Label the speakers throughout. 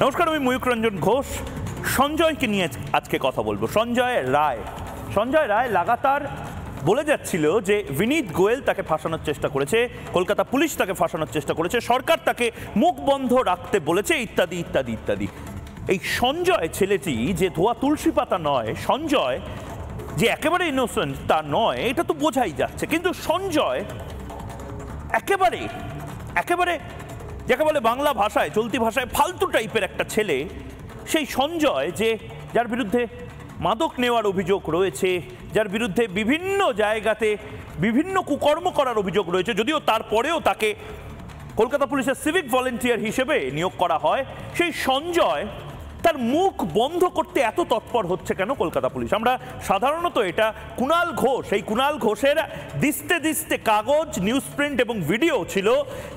Speaker 1: নমস্কার, আমি ময়ূক রঞ্জন ঘোষ। সঞ্জয়কে নিয়ে আজকে কথা বলবো। সঞ্জয় রায় লাগাতার বলে যাচ্ছিল যে বিনীত গোয়েল তাকে ফাঁসানোর চেষ্টা করেছে, কলকাতা পুলিশ তাকে ফাঁসানোর চেষ্টা করেছে, সরকার তাকে মুখ বন্ধ রাখতে বলেছে, ইত্যাদি ইত্যাদি ইত্যাদি। এই সঞ্জয় ছেলেটি যে ধোয়া তুলসী পাতা নয়, সঞ্জয় যে একেবারে ইনোসেন্ট তা নয়, এটা তো বোঝাই যাচ্ছে। কিন্তু সঞ্জয় একেবারে যাকে বলে বাংলা ভাষায়, চলতি ভাষায় ফালতু টাইপের একটা ছেলে। সেই সঞ্জয় যার বিরুদ্ধে মাদক নেওয়ার অভিযোগ রয়েছে, যার বিরুদ্ধে বিভিন্ন জায়গাতে বিভিন্ন কুকর্ম করার অভিযোগ রয়েছে, যদিও তারপরেও তাকে কলকাতা পুলিশের সিভিক ভলেন্টিয়ার হিসেবে নিয়োগ করা হয়, সেই সঞ্জয় তার মুখ বন্ধ করতে এত তৎপর হচ্ছে কেন কলকাতা পুলিশ? আমরা সাধারণত এটা কুণাল ঘোষ, এই কুণাল ঘোষের দিস্তে দিস্তে কাগজ, নিউজ প্রিন্ট এবং ভিডিও ছিল,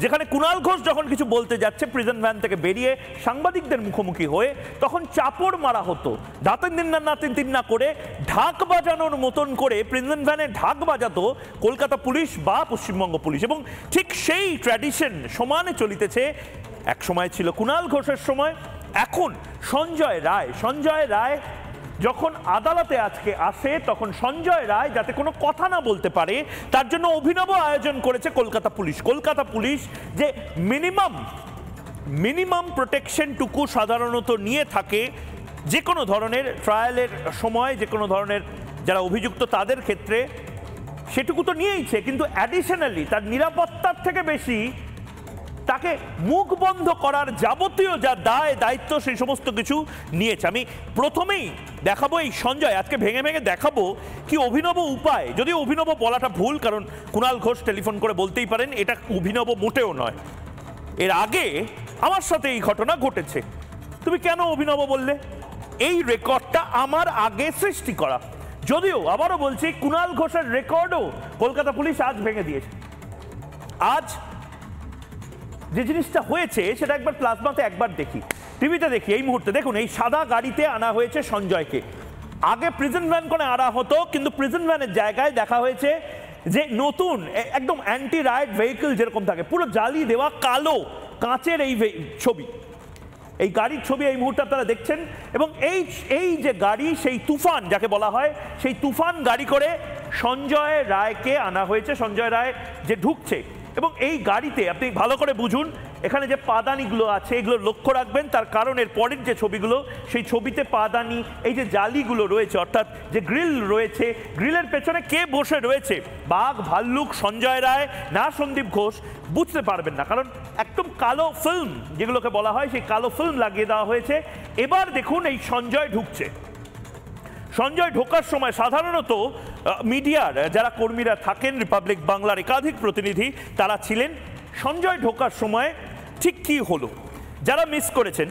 Speaker 1: যেখানে কুণাল ঘোষ যখন কিছু বলতে যাচ্ছে প্রিজন ভ্যান থেকে বেরিয়ে সাংবাদিকদের মুখোমুখি হয়ে, তখন চাপড় মারা হতো, দাঁতের তিন্না করে ঢাক বাজানোর মতন করে প্রিজন ভ্যানে ঢাক বাজাতো কলকাতা পুলিশ বা পশ্চিমবঙ্গ পুলিশ। এবং ঠিক সেই ট্র্যাডিশন সমানে চলিতেছে। এক সময় ছিল কুণাল ঘোষের সময়, এখন সঞ্জয় রায় যখন আদালতে আজকে আসে, তখন সঞ্জয় রায় যাতে কোনো কথা না বলতে পারে তার জন্য অভিনব আয়োজন করেছে কলকাতা পুলিশ যে মিনিমাম প্রোটেকশনটুকু সাধারণত নিয়ে থাকে যে কোনো ধরনের ট্রায়ালের সময়, যে কোনো ধরনের যারা অভিযুক্ত তাদের ক্ষেত্রে, সেটুকু তো নিয়েইছে, কিন্তু অ্যাডিশনালি তার নিরাপত্তার থেকে বেশি তাকে মুখ বন্ধ করার যাবতীয় যা দায়িত্ব সেই সমস্ত কিছু নিয়েছে। আমি প্রথমেই দেখাবো এই সঞ্জয়, আজকে ভেঙে দেখাবো কি অভিনব উপায়। যদিও অভিনব বলাটা ভুল, কারণ কুণাল ঘোষ টেলিফোন করে বলতেই পারেন এটা অভিনব মোটেও নয়। এর আগে আমার সাথে এই ঘটনা ঘটেছে, তুমি কেন অভিনব বললে? এই রেকর্ডটা আমার আগে সৃষ্টি করা। যদিও আবারও বলছি, কুণাল ঘোষের রেকর্ডও কলকাতা পুলিশ আজ ভেঙে দিয়েছে। আজ যে জিনিসটা হয়েছে সেটা একবার প্লাজমাতে একবার দেখি, টিভিতে দেখি। এই মুহূর্তে দেখুন, এই সাদা গাড়িতে আনা হয়েছে সঞ্জয়কে। আগে প্রিজন ভ্যান করে আনা হতো, কিন্তু প্রিজন ভ্যানের জায়গায় দেখা হয়েছে যে নতুন একদম অ্যান্টি রাইট ভেহিকল যেরকম থাকে, পুরো জালি দেওয়া কালো কাঁচের ছবি, এই গাড়ির ছবি এই মুহূর্তে আপনারা দেখছেন। এবং এই যে গাড়ি, সেই তুফান যাকে বলা হয়, সেই তুফান গাড়ি করে সঞ্জয় রায়কে আনা হয়েছে। সঞ্জয় রায় যে ঢুকছে, এবং এই গাড়িতে আপনি ভালো করে বুঝুন, এখানে যে পাদানিগুলো আছে এগুলো লক্ষ্য রাখবেন, তার কারণ এর পরের যে ছবিগুলো, সেই ছবিতে পাদানি, এই যে জালিগুলো রয়েছে, অর্থাৎ যে গ্রিল রয়েছে, গ্রিলের পেছনে কে বসে রয়েছে, বাঘ, ভাল্লুক, সঞ্জয় রায় না সন্দীপ ঘোষ, বুঝতে পারবেন না, কারণ একদম কালো ফিল্ম যেগুলোকে বলা হয়, সেই কালো ফিল্ম লাগিয়ে দেওয়া হয়েছে। এবার দেখুন এই সঞ্জয় ঢুকছে। সঞ্জয় ঢোকার সময় সাধারণত মিডিয়ার যারা কর্মীরা থাকেন, রিপাবলিক বাংলার একাধিক প্রতিনিধি তারা ছিলেন। সঞ্জয় ঢোকার সময় ঠিক কি হলো, যারা মিস করেছেন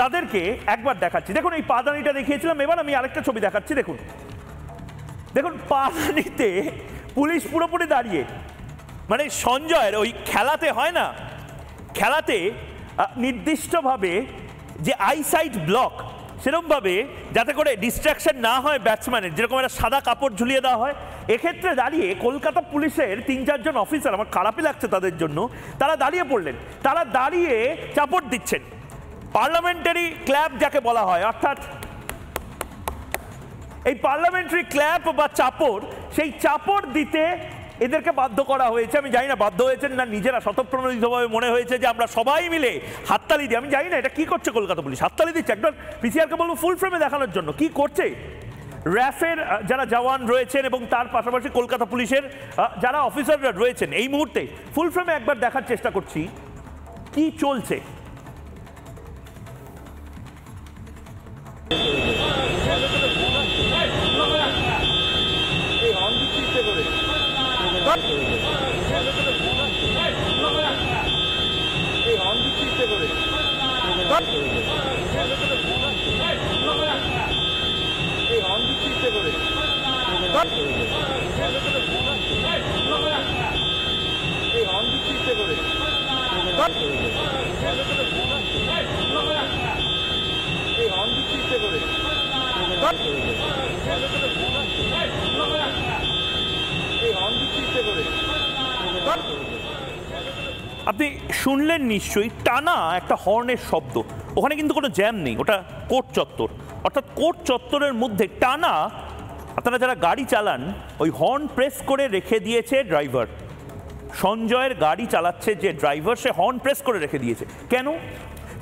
Speaker 1: তাদেরকে একবার দেখাচ্ছি। দেখুন, এই পাদানিটা দেখিয়েছিলাম, এবার আমি আরেকটা ছবি দেখাচ্ছি। দেখুন পাদানিতে পুলিশ পুরোপুরি দাঁড়িয়ে, মানে সঞ্জয়ের ওই খেলাতে হয় না, খেলাতে নির্দিষ্টভাবে যে আইসাইট ব্লক, সেরকমভাবে যাতে করে ডিস্ট্রাকশন না হয় ব্যাটসম্যানের, যেরকম একটা সাদা কাপড় ঝুলিয়ে দেওয়া হয়, এক্ষেত্রে দাঁড়িয়ে কলকাতা পুলিশের 3-4 জন অফিসার, আমার খারাপই লাগছে তাদের জন্য, তারা দাঁড়িয়ে পড়লেন, তারা দাঁড়িয়ে চাপড় দিচ্ছেন। পার্লামেন্টারি ক্ল্যাপ যাকে বলা হয়, অর্থাৎ এই পার্লামেন্টারি ক্ল্যাপ বা চাপড়, সেই চাপড় দিতে এদেরকে বাধ্য করা হয়েছে। আমি জানি না বাধ্য হয়েছেন না নিজেরা স্বতঃপ্রণোদিতভাবে মনে হয়েছে যে আমরা সবাই মিলে হাততালি দিই। আমি জানি না এটা কি করছে কলকাতা পুলিশ, হাততালি দিচ্ছে। একবার পিসিআরকে বলবো ফুল ফ্রেমে দেখানোর জন্য কি করছে। র্যাফের যারা জওয়ান রয়েছেন এবং তার পাশাপাশি কলকাতা পুলিশের যারা অফিসাররা রয়েছেন, এই মুহূর্তে ফুল ফ্রেমে একবার দেখার চেষ্টা করছি কি চলছে। আপনি শুনলেন নিশ্চয়ই টানা একটা হর্নের শব্দ। ওখানে কিন্তু কোনো জ্যাম নেই, ওটা কোর্ট চত্বর, অর্থাৎ কোর্ট চত্বরের মধ্যে টানা। আপনারা যারা গাড়ি চালান, ওই হর্ন প্রেস করে রেখে দিয়েছে ড্রাইভার। সঞ্জয়ের গাড়ি চালাচ্ছে যে ড্রাইভার, সে হর্ন প্রেস করে রেখে দিয়েছে। কেন?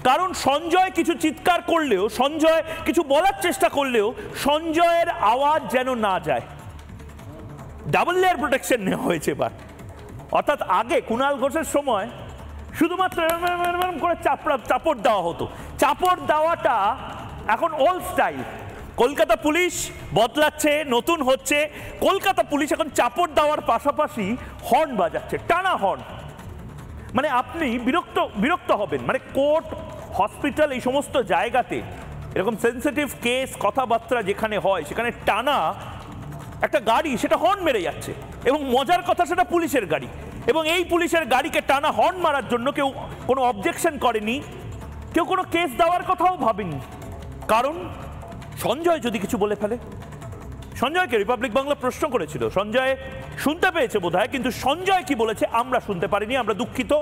Speaker 1: কারণ সঞ্জয় কিছু চিৎকার করলেও, সঞ্জয় কিছু বলার চেষ্টা করলেও সঞ্জয়ের আওয়াজ যেন না যায়। ডাবল লেয়ার প্রোটেকশন নেওয়া হয়েছে এবার। অর্থাৎ আগে কুণাল ঘোষের সময় শুধুমাত্র করে চাপড় দেওয়া হতো। চাপড় দেওয়াটা এখন ওল্ড স্টাইল। কলকাতা পুলিশ বদলাচ্ছে, নতুন হচ্ছে। কলকাতা পুলিশ এখন চাপড় দেওয়ার পাশাপাশি হর্ন বাজাচ্ছে, টানা হর্ন। মানে আপনি বিরক্ত হবেন। মানে কোর্ট, হসপিটাল, এই সমস্ত জায়গাতে এরকম সেন্সিটিভ কেস, কথাবার্তা যেখানে হয়, সেখানে টানা একটা গাড়ি সেটা হর্ন মেরে যাচ্ছে। এবং মজার কথা, সেটা পুলিশের গাড়ি। এবং এই পুলিশের গাড়িকে টানা হর্ন মারার জন্য কেউ কোনো অবজেকশন করেনি, কেউ কোনো কেস দেওয়ার কথাও ভাবেনি। কারণ সঞ্জয় যদি কিছু বলে ফেলে। সঞ্জয়কে রিপাবলিক বাংলা প্রশ্ন করেছিল, সঞ্জয় শুনতে পেয়েছে বোধহয়, কিন্তু সঞ্জয় কি বলেছে আমরা শুনতে পারিনি। আমরা দুঃখিত।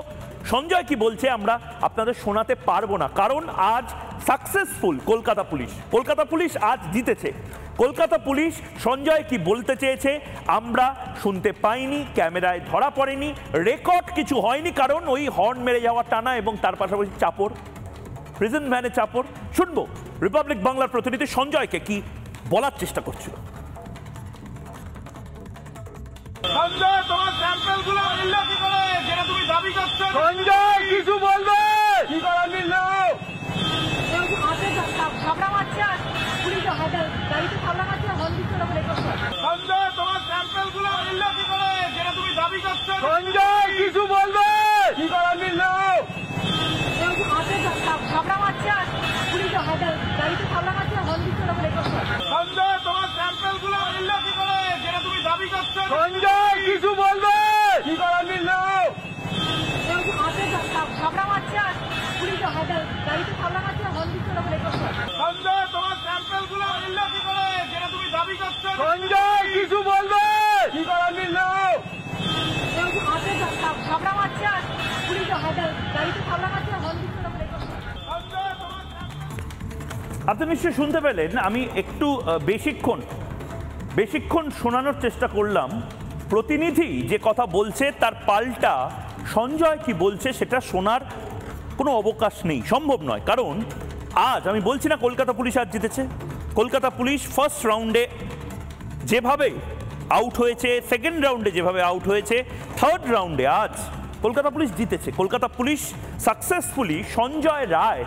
Speaker 1: সঞ্জয় কি বলছে আমরা আপনাদের শোনাতে পারবো না, কারণ আজ successful Kolkata police. Kolkata police আজ জিতেছে। কলকাতা পুলিশ সঞ্জয় কি বলতে চেয়েছে আমরা শুনতে পাইনি, ক্যামেরায় ধরা পড়েনি, রেকর্ড কিছু হয়নি, কারণ ওই হর্ন মেরে যাওয়া টানা এবং তার পাশাপাশি চাপড়, প্রিজন ভ্যানে চাপড়। শুনবো রিপাবলিক বাংলার প্রতিনিধি সঞ্জয়কে কি বলার চেষ্টা করছিল।
Speaker 2: সঞ্জয়, তোমার স্যাম্পলগুলো মিলল কি করে, যেটা তুমি দাবি করছো? সঞ্জয় কিছু বলবে? কি করে মিলল? সঞ্জয়, তোমার স্যাম্পলগুলো মিলল কি করে, যেটা তুমি দাবি করছো? সঞ্জয় কিছু বলবে? কি করে মিলল? সঞ্জয়, তোমার স্যাম্পলগুলো মিলল কি করে, যেটা তুমি দাবি করছো? সঞ্জয় কিছু বলবে? কি করে মিলল? সঞ্জয়, তোমার স্যাম্পলগুলো মিলল কি করে, যেটা তুমি দাবি করছো? সঞ্জয় কিছু বলবে? কি করে মিলল?
Speaker 1: আপনি নিশ্চয়ই শুনতে পেলেন। আমি একটু বেশিক্ষণ শোনানোর চেষ্টা করলাম। প্রতিনিধি যে কথা বলছে তার পাল্টা সঞ্জয় কি বলছে সেটা শোনার কোনো অবকাশ নেই, সম্ভব নয়। কারণ আজ আমি বলছি না কলকাতা পুলিশ আজ জিতেছে। কলকাতা পুলিশ ফার্স্ট রাউন্ডে যেভাবে আউট হয়েছে, সেকেন্ড রাউন্ডে যেভাবে আউট হয়েছে, থার্ড রাউন্ডে আজ কলকাতা পুলিশ জিতেছে। কলকাতা পুলিশ সাকসেসফুলি সঞ্জয় রায়,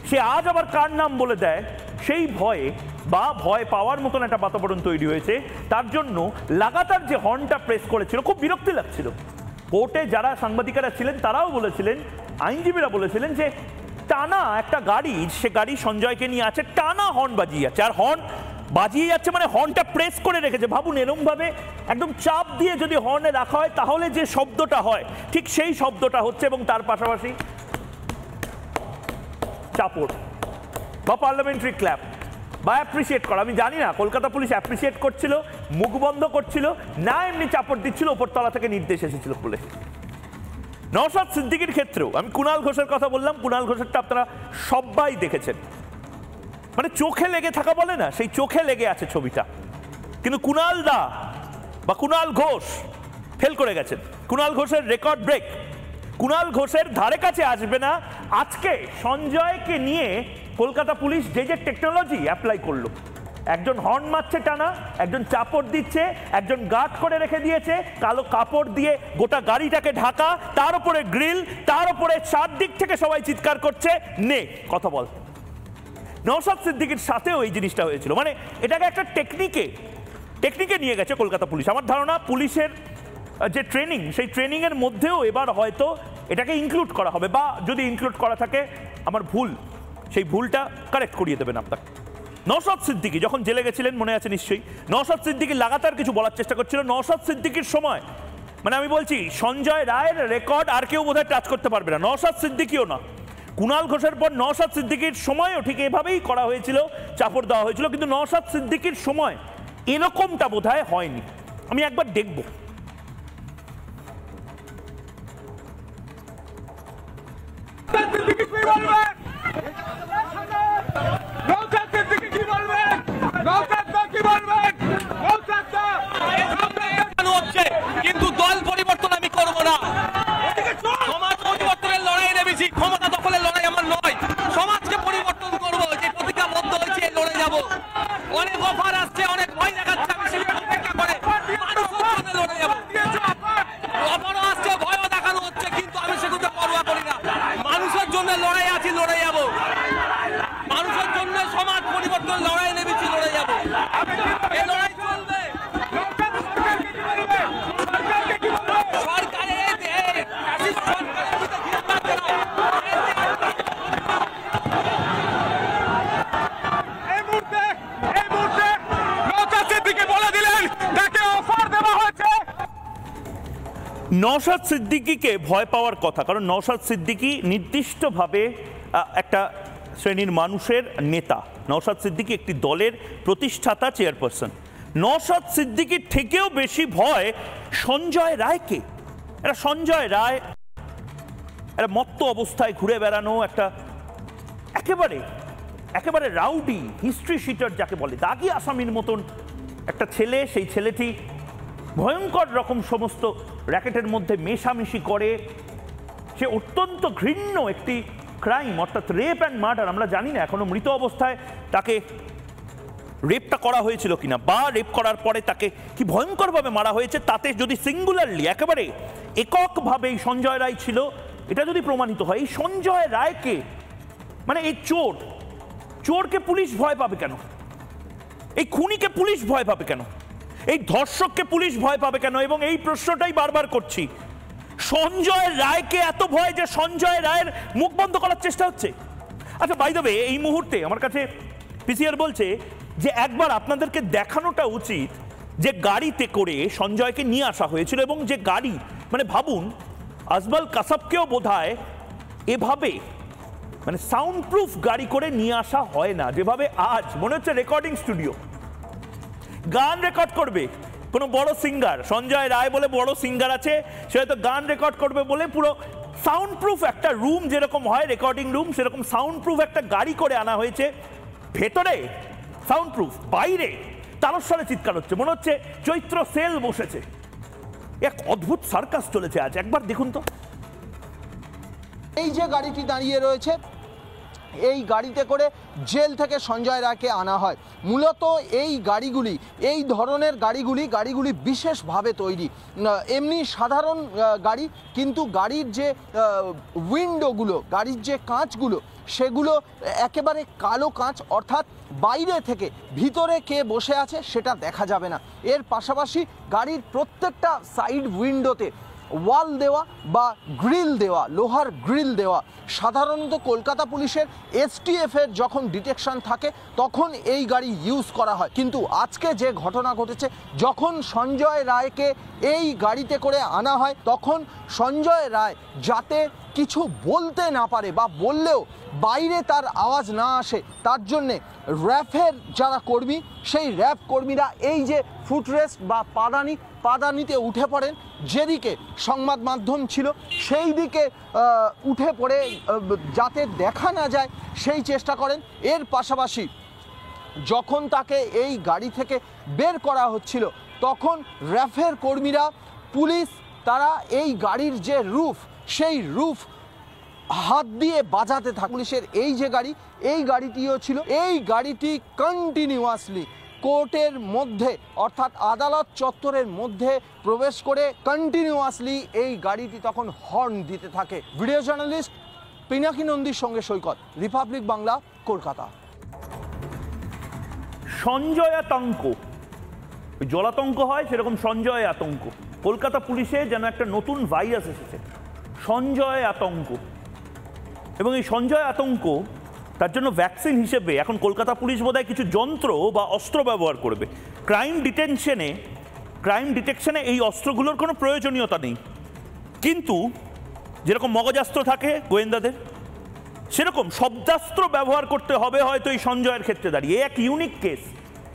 Speaker 1: সে আজ আবার কার নাম বলে দেয় সেই ভয়ে বা ভয় পাওয়ার মতন একটা বাতাবরণ তৈরি হয়েছে। তার জন্য লাগাতার যে হর্নটা প্রেস করেছিল, খুব বিরক্তি লাগছিল। কোর্টে যারা সাংবাদিকেরা ছিলেন তারাও বলেছিলেন, আইনজীবীরা বলেছিলেন যে টানা একটা গাড়ি, সে গাড়ি সঞ্জয়কে নিয়ে আছে, টানা হর্ন বাজিয়ে যাচ্ছে। আর হর্ন বাজিয়ে যাচ্ছে মানে হর্নটা প্রেস করে রেখেছে। ভাবুন, এরকমভাবে একদম চাপ দিয়ে যদি হর্নে রাখা হয় তাহলে যে শব্দটা হয় ঠিক সেই শব্দটা হচ্ছে। এবং তার পাশাপাশি চাপড় বা পার্লামেন্টারি ক্ল্যাপ বা অ্যাপ্রিসিয়েট করা। আমি জানি না কলকাতা পুলিশ অ্যাপ্রিসিয়েট করছিল, মুখ বন্ধ করছিল, না এমনি চাপড় দিচ্ছিল, ওপরতলা থেকে নির্দেশ এসেছিল বলে। নওশাদ সিদ্দিকীর ক্ষেত্রেও আমি কুণাল ঘোষের কথা বললাম। কুণাল ঘোষেরটা আপনারা সবাই দেখেছেন, মানে চোখে লেগে থাকা বলে না, সেই চোখে লেগে আছে ছবিটা। কিন্তু কুণাল দা বা কুণাল ঘোষ ফেল করে গেছেন। কুণাল ঘোষের রেকর্ড ব্রেক। কুণাল ঘোষের ধারে কাছে আসবে না। আজকে সঞ্জয়কে নিয়ে কলকাতা পুলিশ যে টেকনোলজি অ্যাপ্লাই করলো, একজন হর্ন মারছে টানা, একজন চাপড় দিচ্ছে, একজন গার্ড করে রেখে দিয়েছে কালো কাপড় দিয়ে গোটা গাড়িটাকে ঢাকা, তার উপরে গ্রিল, তার উপরে চারদিক থেকে সবাই চিৎকার করছে নে কথা বল। নওশাদ সিদ্দিকীর সাথেও এই জিনিসটা হয়েছিল। মানে এটাকে একটা টেকনিকে নিয়ে গেছে কলকাতা পুলিশ। আমার ধারণা পুলিশের যে ট্রেনিং, সেই ট্রেনিংয়ের মধ্যেও এবার হয়তো এটাকে ইনক্লুড করা হবে, বা যদি ইনক্লুড করা থাকে আমার ভুল, সেই ভুলটা কারেক্ট করিয়ে দেবেন আপনাকে। নওশাদ সিদ্দিকী যখন জেলে গেছিলেন মনে আছে নিশ্চয়ই, নওশাদ সিদ্দিকী লাগাতার কিছু বলার চেষ্টা করছিল। নওশাদ সিদ্দিকীর সময়, মানে আমি বলছি সঞ্জয় রায়ের রেকর্ড আর কেউ বোধহয় টাচ করতে পারবে না, নওশাদ সিদ্দিকীও না। কুণাল ঘোষের পর নওশাদ সিদ্দিকীর সময়ও ঠিক এভাবেই করা হয়েছিল, চাপড় দেওয়া হয়েছিল, কিন্তু নওশাদ সিদ্দিকীর সময় এরকমটা বোধহয় হয়নি। আমি একবার দেখব। নওশাদ সিদ্দিকীকে ভয় পাওয়ার কথা, কারণ নওশাদ সিদ্দিকী নির্দিষ্টভাবে একটা শ্রেণীর মানুষের নেতা। নওশাদ সিদ্দিকী একটি দলের প্রতিষ্ঠাতা চেয়ারপারসন। নওশাদ সিদ্দিকীর থেকেও বেশি ভয় সঞ্জয় রায়কে। এটা সঞ্জয় রায় একটা মত্ত অবস্থায় ঘুরে বেড়ানো একটা একেবারে রাউডি হিস্ট্রি শিটার যাকে বলে, দাগি আসামির মতন একটা ছেলে। সেই ছেলেটি ভয়ঙ্কর রকম সমস্ত র্যাকেটের মধ্যে মেশামেশি করে। সে অত্যন্ত ঘৃণ্য একটি ক্রাইম, অর্থাৎ রেপ অ্যান্ড মার্ডার। আমরা জানি না এখনো মৃত অবস্থায় তাকে রেপটা করা হয়েছিল কিনা, বা রেপ করার পরে তাকে কি ভয়ঙ্করভাবে মারা হয়েছে, তাতে যদি সিঙ্গুলারলি একেবারে এককভাবে এই সঞ্জয় রায় ছিল, এটা যদি প্রমাণিত হয়, এই সঞ্জয় রায়কে, মানে এই চোরকে পুলিশ ভয় পাবে কেন? এই খুনিকে পুলিশ ভয় পাবে কেন? এই ধর্ষককে পুলিশ ভয় পাবে কেন? এবং এই প্রশ্নটাই বারবার করছি, সঞ্জয় রায়কে এত ভয় যে সঞ্জয় রায়ের মুখ বন্ধ করার চেষ্টা হচ্ছে। আচ্ছা, বাই দ্য ওয়ে, এই মুহূর্তে আমার কাছে পিসিআর বলছে যে একবার আপনাদেরকে দেখানোটা উচিত যে গাড়িতে করে সঞ্জয়কে নিয়ে আসা হয়েছিল, এবং যে গাড়ি, মানে ভাবুন, আজমল কাসাবকেও বোধহয় এভাবে মানে সাউন্ড প্রুফ গাড়ি করে নিয়ে আসা হয় না, যেভাবে আজ মনে হচ্ছে রেকর্ডিং স্টুডিও, গান রেকর্ড করবে কোনো বড় সিঙ্গার, সঞ্জয় রায় বলে বড় সিঙ্গার আছে, সে হয়তো গান রেকর্ড করবে বলে পুরো সাউন্ড প্রুফ একটা রুম যেরকম হয় রেকর্ডিং রুম, সেরকম সাউন্ড প্রুফ একটা গাড়ি করে আনা হয়েছে। ভেতরে সাউন্ড প্রুফ, বাইরে তারস্বরে চিৎকার হচ্ছে, মনে হচ্ছে চৈত্র সেল বসেছে। এক অদ্ভুত সার্কাস চলেছে আজ, একবার দেখুন তো।
Speaker 3: এই যে গাড়িটি দাঁড়িয়ে রয়েছে, এই গাড়িতে করে জেল থেকে সঞ্জয় রায়কে আনা হয়। মূলত এই গাড়িগুলি, এই ধরনের গাড়িগুলি বিশেষভাবে তৈরি, এমনি সাধারণ গাড়ি, কিন্তু গাড়ির যে উইন্ডোগুলো, গাড়ির যে কাঁচগুলো, সেগুলো একেবারে কালো কাঁচ, অর্থাৎ বাইরে থেকে ভিতরে কে বসে আছে সেটা দেখা যাবে না। এর পাশাপাশি গাড়ির প্রত্যেকটা সাইড উইন্ডোতে ওয়াল দেওয়া বা গ্রিল দেওয়া, লোহার গ্রিল দেওয়া। সাধারণত কলকাতা পুলিশের এসটিএফের যখন ডিটেকশন থাকে তখন এই গাড়ি ইউজ করা হয়, কিন্তু আজকে যে ঘটনা ঘটেছে, যখন সঞ্জয় রায়কে এই গাড়িতে করে আনা হয়, তখন সঞ্জয় রায় যাতে কিছু বলতে না পারে বা বললেও বাইরে তার আওয়াজ না আসে, তার জন্যে র্যাফের যারা কর্মী, সেই র্যাব কর্মীরা এই যে ফুটরেস্ট বা পাদানিতে উঠে পড়েন, যেদিকে সংবাদ মাধ্যম ছিল সেই দিকে উঠে পড়ে যাতে দেখা না যায় সেই চেষ্টা করেন। এর পাশাপাশি যখন তাকে এই গাড়ি থেকে বের করা হচ্ছিল, তখন র্যাফের কর্মীরা, পুলিশ, তারা এই গাড়ির যে রুফ, সেই রুফ হাত দিয়ে বাজাতে থাকে। পুলিশের এই যে গাড়ি, এই গাড়িটিও ছিল, এই গাড়িটি কন্টিনিউয়াসলি কোর্টের মধ্যে, অর্থাৎ আদালত চত্বরের মধ্যে প্রবেশ করে কন্টিনিউয়াসলি এই গাড়িটি তখন হর্ন দিতে থাকে। ভিডিও জার্নালিস্ট পিনাকি নন্দীর সঙ্গে সৈকত, রিপাবলিক বাংলা, কলকাতা।
Speaker 1: সঞ্জয় আতঙ্ক, জলাতঙ্ক হয় সেরকম সঞ্জয় আতঙ্ক। কলকাতা পুলিশে যেন একটা নতুন ভাইরাস এসেছে, সঞ্জয় আতঙ্ক। এবং এই সঞ্জয় আতঙ্ক, তার জন্য ভ্যাকসিন হিসেবে এখন কলকাতা পুলিশ বোধহয় কিছু যন্ত্র বা অস্ত্র ব্যবহার করবে। ক্রাইম ডিটেকশনে এই অস্ত্রগুলোর কোনো প্রয়োজনীয়তা নেই, কিন্তু যেরকম মগজাস্ত্র থাকে গোয়েন্দাদের, সেরকম শব্দাস্ত্র ব্যবহার করতে হবে হয়তো এই সঞ্জয়ের ক্ষেত্রে দাঁড়িয়ে। এক ইউনিক কেস,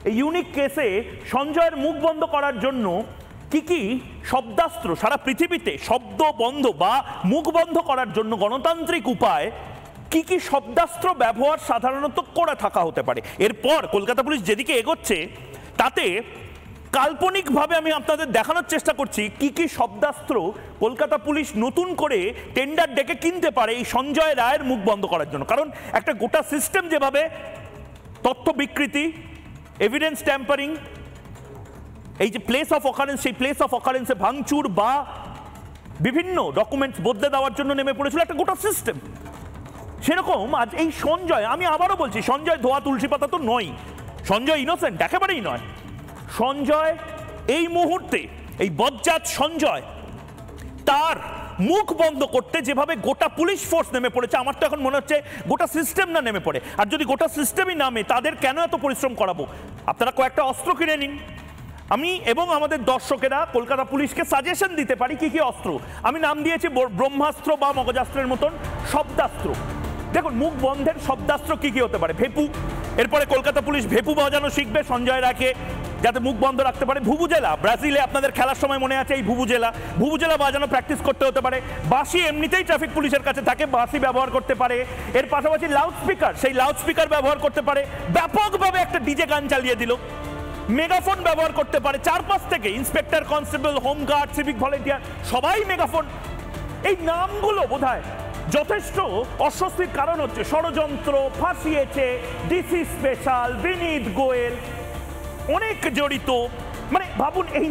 Speaker 1: এই ইউনিক কেসে সঞ্জয়ের মুখ বন্ধ করার জন্য কি শব্দাস্ত্র, সারা পৃথিবীতে শব্দ বন্ধ বা মুখ বন্ধ করার জন্য গণতান্ত্রিক উপায় কি শব্দাস্ত্র ব্যবহার সাধারণত করে থাকা হতে পারে। এরপর কলকাতা পুলিশ যেদিকে এগোচ্ছে, তাতে কাল্পনিকভাবে আমি আপনাদের দেখানোর চেষ্টা করছি কি শব্দাস্ত্র কলকাতা পুলিশ নতুন করে টেন্ডার ডেকে কিনতে পারে এই সঞ্জয় রায়ের মুখ বন্ধ করার জন্য। কারণ একটা গোটা সিস্টেম যেভাবে তথ্য বিকৃতি, এভিডেন্স ট্যাম্পারিং, এই যে প্লেস অফ অকারেন্স, সেই প্লেস অফ অকারেন্সে ভাঙচুর বা বিভিন্ন ডকুমেন্টস বদলে দেওয়ার জন্য নেমে পড়েছিল একটা গোটা সিস্টেম, সেরকম আজ এই সঞ্জয়, আমি আবারও বলছি, সঞ্জয় ধোয়া তুলসী পাতা তো নয়, সঞ্জয় ইনোসেন্ট একেবারেই নয়। সঞ্জয় এই মুহূর্তে, এই বজ্জাত সঞ্জয়, তার মুখ বন্ধ করতে যেভাবে গোটা পুলিশ ফোর্স নেমে পড়েছে, আমার তো এখন মনে হচ্ছে গোটা সিস্টেম না নেমে পড়ে। আর যদি গোটা সিস্টেমই নামে, তাদের কেন এত পরিশ্রম করাবো? আপনারা কয়েকটা অস্ত্র কিনে নিন, আমি এবং আমাদের দর্শকেরা কলকাতা পুলিশকে সাজেশন দিতে পারি কি কি অস্ত্র। আমি নাম দিয়েছি ব্রহ্মাস্ত্র বা মগজাস্ত্রের মতন শব্দাস্ত্র। দেখুন, মুখ বন্ধের শব্দাস্ত্র কি কি হতে পারে? ভেপু। এরপরে কলকাতা পুলিশ ভেপু বাজানো শিখবে সঞ্জয় রায়কে, যাতে মুখ বন্ধ রাখতে পারে। ভুবুজেলা, ব্রাজিলে আপনাদের খেলার সময় মনে আছে এই ভুবুজেলা বাজানো প্র্যাকটিস করতে হতে পারে। বাঁশি এমনিতেই ট্রাফিক পুলিশের কাছে থাকে, বাঁশি ব্যবহার করতে পারে। এর পাশাপাশি লাউডস্পিকার, সেই লাউডস্পিকার ব্যবহার করতে পারে। ব্যাপকভাবে একটা ডিজে গান চালিয়ে দিল। মেগাফোন ব্যবহার করতে পারে, চারপাশ থেকে inspector, constable, home guard, civic volunteer সবাই মেগাফোন। এই নামগুলো বোধহয় যথেষ্ট অস্বস্তির কারণ হচ্ছে ষড়যন্ত্র, ফাঁসিয়েছে, ডিসি স্পেশাল, বিনীত গোয়েল, অনেক জড়িত। মানে ভাবুন, এই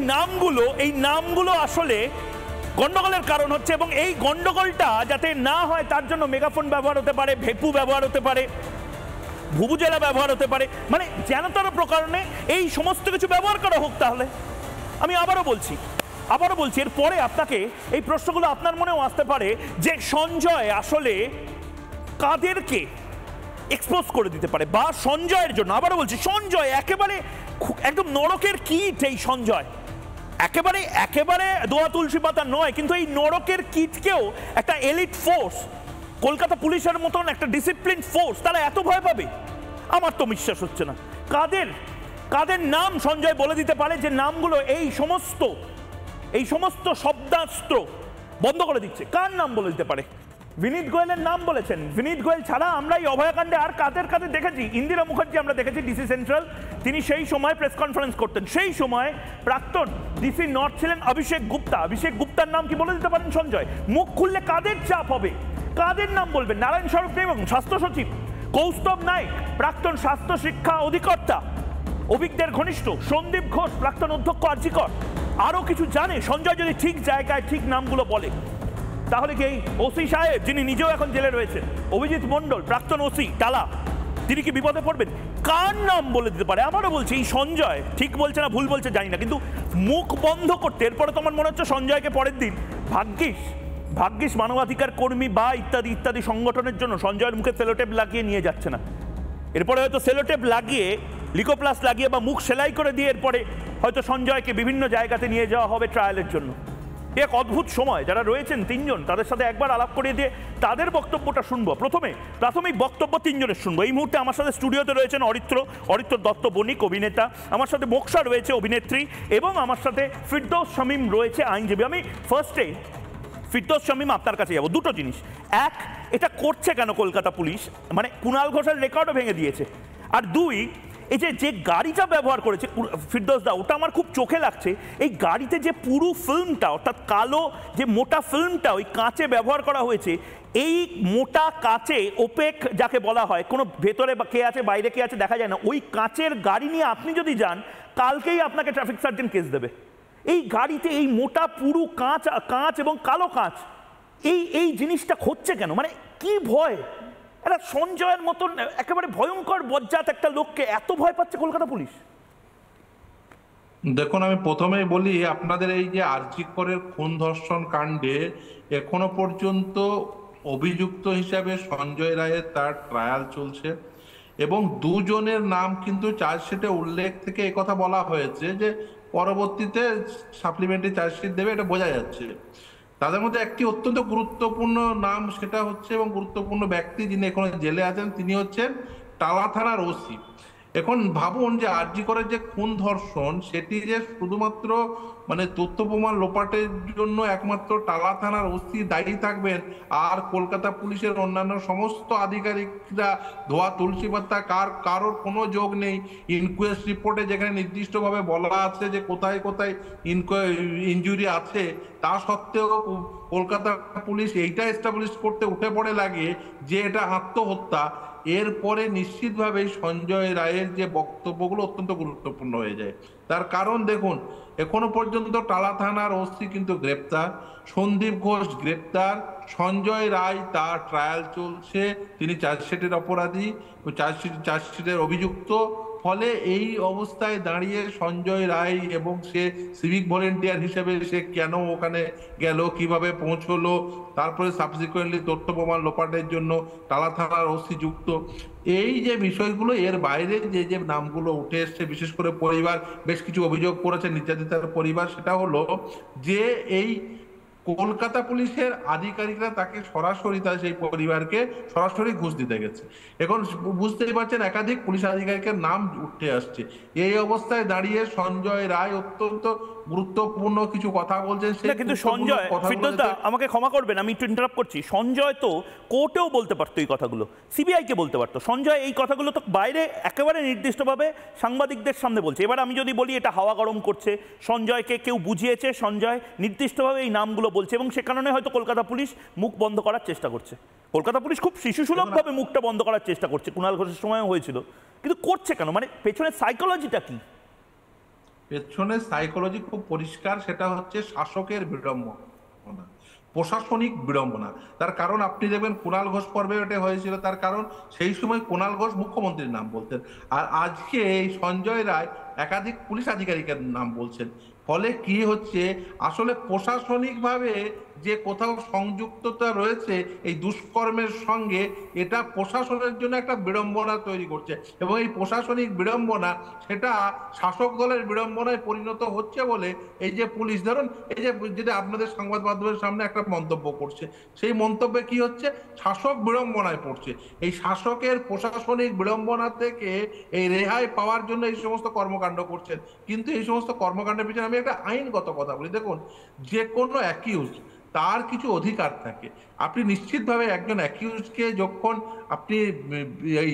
Speaker 1: নামগুলো আসলে গন্ডগোলের কারণ হচ্ছে, এবং এই গন্ডগোলটা যাতে না হয় তার জন্য মেগাফোন ব্যবহার হতে পারে, ভেপু ব্যবহার হতে পারে, ভুবুজেলা ব্যবহার হতে পারে। মানে যেন তার প্রকারণে এই সমস্ত কিছু ব্যবহার করা হোক। তাহলে আমি আবারও বলছি, এরপরে আপনাকে এই প্রশ্নগুলো আপনার মনেও আসতে পারে যে সঞ্জয় আসলে কাদেরকে এক্সপোজ করে দিতে পারে, বা সঞ্জয়ের জন্য। আবারও বলছি, সঞ্জয় একেবারে একদম নরকের কীট। এই সঞ্জয় একেবারে দোয়া তুলসী পাতা নয়, কিন্তু এই নরকের কীটকেও একটা এলিট ফোর্স, কলকাতা পুলিশের মতন একটা ডিসিপ্লিন ফোর্স, তারা এত ভয় পাবে? আমার তো বিশ্বাস হচ্ছে না। কাদের নাম সঞ্জয় বলে দিতে পারে, যে নামগুলো এই সমস্ত শব্দাস্ত্র বন্ধ করে দিচ্ছে? কার নাম বলে দিতে পারে? বিনীত গোয়েলের নাম বলেছেন। বিনীত গোয়েল ছাড়া আমরা এই অভয়াকাণ্ডে আর কাদের দেখেছি? ইন্দিরা মুখার্জি আমরা দেখেছি, ডিসি সেন্ট্রাল। তিনি সেই সময় প্রেস কনফারেন্স করতেন। সেই সময় প্রাক্তন ডিসি নর্থ ছিলেন অভিষেক গুপ্তার নাম কি বলে দিতে পারেন সঞ্জয়? মুখ খুললে কাদের চাপ হবে, কাদের নাম বলবেন? নারায়ণ স্বরূপ দেব, স্বাস্থ্য সচিব; কৌস্তব নাইক, প্রাক্তন স্বাস্থ্য শিক্ষা অধিকর্তা, অভিজ্ঞদের ঘনিষ্ঠ; সন্দীপ ঘোষ, প্রাক্তন অধ্যক্ষ আরজিকর। আরো কিছু জানে সঞ্জয় যদি ঠিক জায়গায় ঠিক নামগুলো বলে? তাহলে কি এই ওসি সাহেব, যিনি নিজেও এখন জেলে রয়েছেন, অভিজিৎ মন্ডল, প্রাক্তন ওসি টালা, তিনি কি বিপদে পড়বেন? কার নাম বলে দিতে পারে? আমারও বলছি, এই সঞ্জয় ঠিক বলছে না ভুল বলছে জানি না, কিন্তু মুখ বন্ধ করতে, এরপরে তোমার মনে হচ্ছে সঞ্জয়কে পরের দিন ভাগ্যিস মানবাধিকার কর্মী বা ইত্যাদি সংগঠনের জন্য সঞ্জয়ের মুখে সেলোটেপ লাগিয়ে নিয়ে যাচ্ছে না। এরপরে হয়তো সেলোটেপ লাগিয়ে, লিকোপ্লাস লাগিয়ে বা মুখ সেলাই করে দিয়ে এরপরে হয়তো সঞ্জয়কে বিভিন্ন জায়গাতে নিয়ে যাওয়া হবে ট্রায়ালের জন্য। এক অদ্ভুত সময়। যারা রয়েছেন তিনজন, তাদের সাথে একবার আলাপ করিয়ে দিয়ে তাদের বক্তব্যটা শুনবো। প্রাথমিক বক্তব্য তিনজনের শুনবো। এই মুহূর্তে আমার সাথে স্টুডিওতে রয়েছেন অরিত্র দত্ত বণিক, অভিনেতা; আমার সাথে মোক্ষা রয়েছে, অভিনেত্রী; এবং আমার সাথে ফিরদৌস শামীম রয়েছে, আইনজীবী। আমি ফার্স্টে ফিরদৌস শামীম আপনার কাছে যাবো। দুটো জিনিস। এক, এটা করছে কেন কলকাতা পুলিশ? মানে কুণাল ঘোষের রেকর্ডও ভেঙে দিয়েছে। আর দুই, এই যে গাড়িটা ব্যবহার করেছে ফিরদৌস দা, ওটা আমার খুব চোখে লাগছে। এই গাড়িতে যে পুরো ফিল্মটা, অর্থাৎ কালো যে মোটা ফিল্মটা ওই কাঁচে ব্যবহার করা হয়েছে, এই মোটা কাঁচে, ওপেক যাকে বলা হয়, কোনো ভেতরে কে আছে বাইরে কে আছে দেখা যায় না, ওই কাঁচের গাড়ি নিয়ে আপনি যদি যান, কালকেই আপনাকে ট্রাফিক সার্জেন্ট কেস দেবে। এই গাড়িতে এই মোটা পুরো কাঁচ এবং কালো কাঁচ, এই জিনিসটা হচ্ছে কেন? মানে কি ভয়? এটা সঞ্জয়ের মতন একেবারে ভয়ঙ্কর বজ্জাত একটা লোককে এত ভয় পাচ্ছে কলকাতা পুলিশ?
Speaker 4: দেখুন, আমি প্রথমেই বলি, আপনাদের এই যে আরজিকরের খুন ধর্ষণ কাণ্ডে এখনো পর্যন্ত অভিযুক্ত হিসাবে সঞ্জয় রায়ের তার ট্রায়াল চলছে, এবং দুজনের নাম কিন্তু চার্জশিটে উল্লেখ থেকে একথা বলা হয়েছে যে পরবর্তীতে সাপ্লিমেন্টারি চার্জশিট দেবে, এটা বোঝা যাচ্ছে। তাদের মধ্যে একটি অত্যন্ত গুরুত্বপূর্ণ নাম, সেটা হচ্ছে, এবং গুরুত্বপূর্ণ ব্যক্তি যিনি এখন জেলে আছেন, তিনি হচ্ছেন টালা থানার ওসি। এখন ভাবুন যে আরজিকরের যে খুন ধর্ষণ, সেটি যে শুধুমাত্র মানে তথ্য প্রমাণ লোপাটের জন্য একমাত্র টালা থানার ওসি দায়ী থাকবেন, আর কলকাতা পুলিশের অন্যান্য সমস্ত আধিকারিকরা ধোয়া তুলসী পাতা, কারোর কোনো যোগ নেই। ইনকোয়েস্ট রিপোর্টে যেখানে নির্দিষ্টভাবে বলা আছে যে কোথায় ইনজুরি আছে, তা সত্ত্বেও কলকাতা পুলিশ এইটা এস্টাবলিশ করতে উঠে পড়ে লাগে যে এটা আত্মহত্যা। এরপরে নিশ্চিতভাবে সঞ্জয় রায়ের যে বক্তব্যগুলো অত্যন্ত গুরুত্বপূর্ণ হয়ে যায়। তার কারণ দেখুন, এখনো পর্যন্ত টালা থানার ওসি কিন্তু গ্রেপ্তার, সন্দীপ ঘোষ গ্রেপ্তার, সঞ্জয় রায় তার ট্রায়াল চলছে, তিনি চার্জশিটের অপরাধী, চার্জশিটের অভিযুক্ত। ফলে এই অবস্থায় দাঁড়িয়ে সঞ্জয় রায় এবং সে সিভিক ভলেন্টিয়ার হিসেবে সে কেন ওখানে গেল, কিভাবে পৌঁছলো, তারপরে সাবসিকুয়েন্টলি তথ্য প্রমাণ লোপাটের জন্য টালা থানার ওসি যুক্ত, এই যে বিষয়গুলো, এর বাইরে যে যে নামগুলো উঠে এসছে, বিশেষ করে পরিবার বেশ কিছু অভিযোগ করেছে নির্যাতিতার পরিবার, সেটা হলো যে এই কলকাতা পুলিশের আধিকারিকরা তাকে সরাসরি সেই পরিবারকে সরাসরি ঘুষ দিতে গেছে। এখন বুঝতেই পারছেন একাধিক পুলিশ আধিকারিকের নাম উঠে আসছে। এই অবস্থায় দাঁড়িয়ে সঞ্জয় রায় অত্যন্ত গুরুত্বপূর্ণ কিছু কথা বলছেন।
Speaker 1: কিন্তু সঞ্জয়, ফিরদৌসদা আমাকে ক্ষমা করবেন, আমি একটু ইন্টারাপ্ট করছি। সঞ্জয় তো কোর্টেও বলতে পারতো এই কথাগুলো, সিবিআইকে বলতে পারতো। সঞ্জয় এই কথাগুলো তো বাইরে একেবারে নির্দিষ্টভাবে সাংবাদিকদের সামনে বলছে। এবার আমি যদি বলি এটা হাওয়া গরম করছে, সঞ্জয়কে কেউ বুঝিয়েছে, সঞ্জয় নির্দিষ্টভাবে এই নামগুলো বলছে এবং সে কারণে হয়তো কলকাতা পুলিশ মুখ বন্ধ করার চেষ্টা করছে। কলকাতা পুলিশ খুব শিশুসুলভভাবে মুখটা বন্ধ করার চেষ্টা করছে, কুণাল ঘোষের সময়ও হয়েছিল, কিন্তু করছে কেন? মানে পেছনের সাইকোলজিটা কি?
Speaker 4: পেছনের সাইকোলজি খুব পরিষ্কার, সেটা হচ্ছে শাসকের বিড়ম্বনা, প্রশাসনিক বিড়ম্বনা। তার কারণ আপনি দেখবেন কুণাল ঘোষ পর্বে এটা হয়েছিল, তার কারণ সেই সময় কুণাল ঘোষ মুখ্যমন্ত্রীর নাম বলতেন, আর আজকে এই সঞ্জয় রায় একাধিক পুলিশ আধিকারিকের নাম বলছেন। ফলে কি হচ্ছে, আসলে প্রশাসনিকভাবে যে কোথাও সংযুক্ততা রয়েছে এই দুষ্কর্মের সঙ্গে, এটা প্রশাসনের জন্য একটা বিড়ম্বনা তৈরি করছে এবং এই প্রশাসনিক বিড়ম্বনা সেটা শাসক দলের বিড়ম্বনায় পরিণত হচ্ছে বলে এই যে পুলিশ, ধরুন এই যে যেটা আপনাদের সংবাদ মাধ্যমের সামনে একটা মন্তব্য করছে, সেই মন্তব্যে কি হচ্ছে, শাসক বিড়ম্বনায় পড়ছে। এই শাসকের প্রশাসনিক বিড়ম্বনা থেকে এই রেহাই পাওয়ার জন্য এই সমস্ত কর্মকাণ্ড করছেন। কিন্তু এই সমস্ত কর্মকাণ্ডের পিছনে আমি একটা আইনগত কথা বলি। দেখুন, যে কোনো অ্যাকিউজ তার কিছু অধিকার থাকে। আপনি নিশ্চিতভাবে একজন অ্যাকিউজকে যখন আপনি এই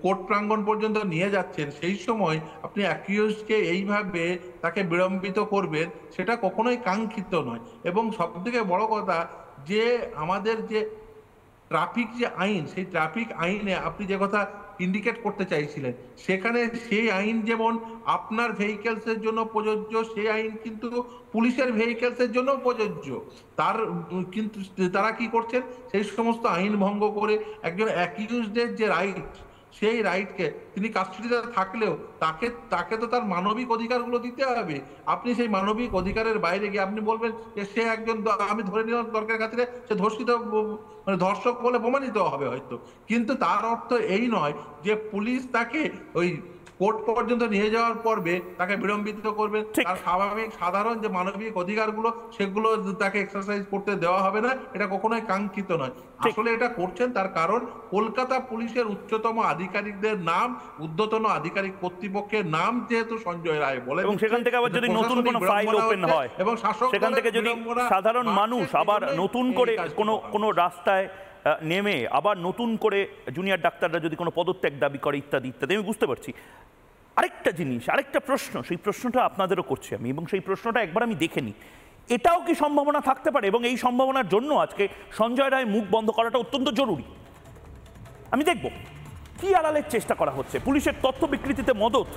Speaker 4: কোর্ট প্রাঙ্গণ পর্যন্ত নিয়ে যাচ্ছেন, সেই সময় আপনি অ্যাকিউজকে এইভাবে তাকে বিড়ম্বিত করবেন, সেটা কখনোই কাঙ্ক্ষিত নয়। এবং সবথেকে বড় কথা, যে আমাদের যে ট্রাফিক যে আইন, সেই ট্রাফিক আইনে আপনি যে কথা ইন্ডিকেট করতে চাইছিলেন, সেখানে সেই আইন যেমন আপনার ভেহিকেলসের জন্য প্রযোজ্য, সেই আইন কিন্তু পুলিশের ভেহিকেলসের জন্য প্রযোজ্য। কিন্তু তারা কি করছেন, সেই সমস্ত আইন ভঙ্গ করে একজন অ্যাকিউজডের যে রাইট, সেই রাইটকে, তিনি কাস্টডিতে থাকলেও তাকে তো তার মানবিক অধিকারগুলো দিতে হবে। আপনি সেই মানবিক অধিকারের বাইরে গিয়ে আপনি বলবেন যে সে একজন, আমি ধরে নিলাম দরকার খাতিরে সে ধর্ষিত, মানে ধর্ষক বলে প্রমাণিত হবে হয়তো, কিন্তু তার অর্থ এই নয় যে পুলিশ তাকে ওই কোর্ট পর্যন্ত নিয়ে যাওয়ার পর্বে তাকে বিড়ম্বিত করবেন। তার স্বাভাবিক সাধারণ যে মানবিক অধিকারগুলো, সেগুলো তাকে এক্সারসাইজ করতে দেওয়া হবে না, এটা কখনোই কাঙ্ক্ষিত নয়। আসলে এটা করছেন তার কারণ কলকাতা পুলিশের উচ্চতম আধিকারিকদের নাম, ঊর্ধ্বতন আধিকারিক কর্তৃপক্ষের নাম যেহেতু সঞ্জয় রায় বলে, এবং
Speaker 1: সেখান থেকে আবার যদি নতুন কোনো ফাইল ওপেন হয় এবং সেখান থেকে যদি সাধারণ মানুষ আবার নতুন করে কোনো রাস্তায় নেমে আবার নতুন করে জুনিয়র ডাক্তাররা যদি কোনো পদত্যাগ দাবি করে ইত্যাদি ইত্যাদি, আমি বুঝতে পারছি। আরেকটা জিনিস, আরেকটা প্রশ্ন, সেই প্রশ্নটা আপনাদেরও করছি আমি, এবং সেই প্রশ্নটা একবার আমি দেখে নিই, এটাও কি সম্ভাবনা থাকতে পারে? এবং এই সম্ভাবনার জন্য আজকে সঞ্জয় রায় মুখ বন্ধ করাটা অত্যন্ত জরুরি। আমি দেখব কি আড়ালের চেষ্টা করা হচ্ছে। পুলিশের তথ্য বিকৃতিতে মদত,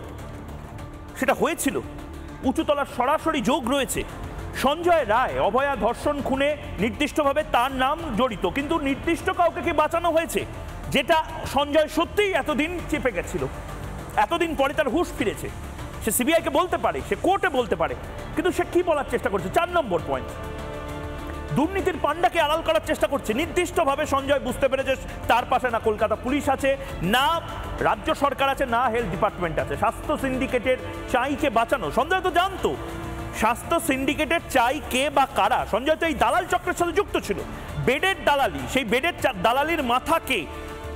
Speaker 1: সেটা হয়েছিল, উঁচুতলার সরাসরি যোগ রয়েছে। সঞ্জয় রায় অভয়া ধর্ষণ খুনে নির্দিষ্টভাবে তার নাম জড়িত, কিন্তু নির্দিষ্ট কাউকে কি বাঁচানো হয়েছে? যেটা সঞ্জয় সত্যিই এতদিন চেপে গেছিল, এতদিন পরে তার হুঁশ ফিরেছে। সে সিবিআইকে বলতে পারে, সে কোর্টে বলতে পারে, কিন্তু সে কি বলার চেষ্টা করছে? 4 নম্বর পয়েন্ট, দুর্নীতির পান্ডাকে আড়াল করার চেষ্টা করছে। নির্দিষ্টভাবে সঞ্জয় বুঝতে পেরেছে তার পাশে না কলকাতা পুলিশ আছে, না রাজ্য সরকার আছে, না হেলথ ডিপার্টমেন্ট আছে। স্বাস্থ্য সিন্ডিকেটের চাইকে বাঁচানো, সঞ্জয় তো জানতো স্বাস্থ্য সিন্ডিকেটের চাই কে বা কারা। সঞ্জয় তো এই দালাল চক্রের সাথে যুক্ত ছিল। বেডের দালালি, সেই বেডের দালালির মাথা কে?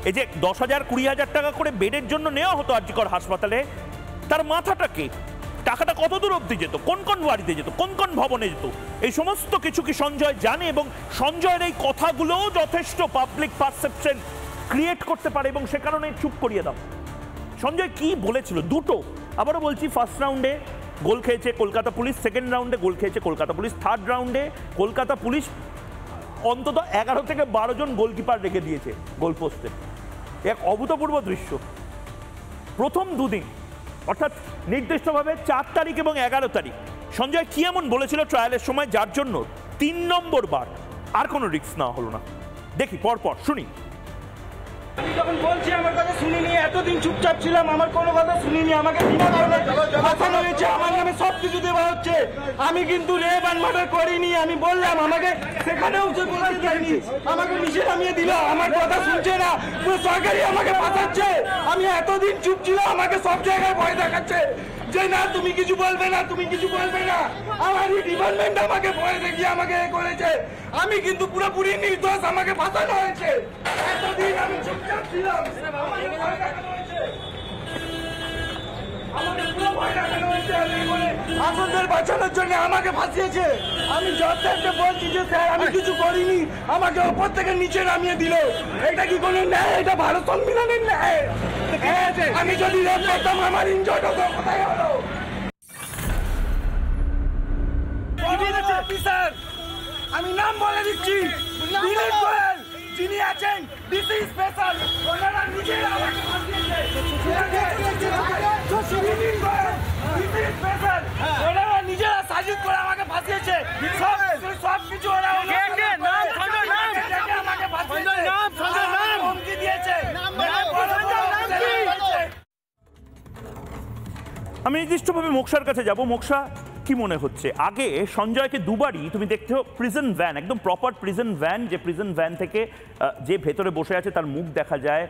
Speaker 1: এই যে 10,000 20,000 টাকা করে বেডের জন্য নেওয়া হতো আরজিকর হাসপাতালে, তার মাথাটা কে? টাকাটা কত দূর অব্দি যেত, কোন কোন বাড়িতে যেত, কোন কোন ভবনে যেত, এই সমস্ত কিছু কি সঞ্জয় জানে? এবং সঞ্জয়ের এই কথাগুলোও যথেষ্ট পাবলিক পারসেপশন ক্রিয়েট করতে পারে এবং সে কারণে চুপ করিয়ে দাও। সঞ্জয় কি বলেছিল? দুটো, আবারও বলছি, ফার্স্ট রাউন্ডে গোল খেয়েছে কলকাতা পুলিশ, সেকেন্ড রাউন্ডে গোল খেয়েছে কলকাতা পুলিশ, থার্ড রাউন্ডে কলকাতা পুলিশ অন্তত 11 থেকে 12 জন গোলকিপার রেখে দিয়েছে গোলপোস্টে। এক অভূতপূর্ব দৃশ্য। প্রথম দুদিন, অর্থাৎ নির্দিষ্টভাবে 4 তারিখ এবং 11 তারিখ, সঞ্জয় কি এমন বলেছিল ট্রায়ালের সময় যার জন্য 3 নম্বর বার আর কোনো রিস্ক নেওয়া হলো না? দেখি পরপর শুনি।
Speaker 2: আমি যখন বলছি আমার কথা শুনিনি, এতদিন চুপচাপ ছিলাম, আমার কোনো কথা শুনিনি, আমাকে বিনা কারণে ফাঁসানো হয়েছে, আমার নামে সব কিছু দেওয়া হচ্ছে। আমি কিন্তু রেপ অ্যান্ড মার্ডার করিনি, আমি বললাম, আমাকে সেখানেও যে বলার যায়নি, আমাকে নিচে নামিয়ে দিল, আমার কথা শুনছে না, পুরো সরকারি আমাকে ফাঁসাচ্ছে। আমি এতদিন চুপ ছিলাম, আমাকে সব জায়গায় ভয় দেখাচ্ছে যে না তুমি কিছু বলবে না, তুমি কিছু বলবে না। আমারই ডিপার্টমেন্ট আমাকে ভয় দেখিয়ে আমাকে এ করেছে। আমি কিন্তু পুরোপুরি নির্দোষ, আমাকে ফাঁসানো হয়েছে। এতদিন আমি চুপচাপ ছিলাম, আমাকে ভয় দেখানো হয়েছে, আমাকে পুরো ভয় দেখানো হয়েছে। আমি বলে আসনদের বাঁচানোর জন্য আমাকে ফাঁসিয়েছে। আমি জজকে বলছি যে স্যার আমি কিছু করিনি, আমাকে ওপর থেকে নিচে নামিয়ে দিল। এটা কি কোনো ন্যায়? এটা ভারত সংবিধানের ন্যায়? আমি যদি রেপ করতাম আমার ইনজয় হতো, কোথায় হলো? অফিসার আমি নাম বলে দিচ্ছি, দিলীপ গোয়েল যিনি আছেন ডিসি স্পেশাল, ওনারা নিজেরা আমাকে ফাঁসিয়েছে। দিলীপ গোয়েল ডিসি স্পেশাল, ওনারা নিজেরা সাজিদ করে আমাকে ফাঁসিয়েছে। সব কিছু ওরা আমাকে ফাঁসিয়েছে, হুমকি দিয়েছে।
Speaker 1: আমি নির্দিষ্টভাবে মোক্সার কাছে যাব। মোক্সা, কি মনে হচ্ছে আগে সঞ্জয়কে দুবারই তুমি দেখছো প্রিজন ভ্যান, একদম প্রপার প্রিজন ভ্যান, যে প্রিজন ভ্যান থেকে যে ভেতরে বসে আছে তার মুখ দেখা যায়,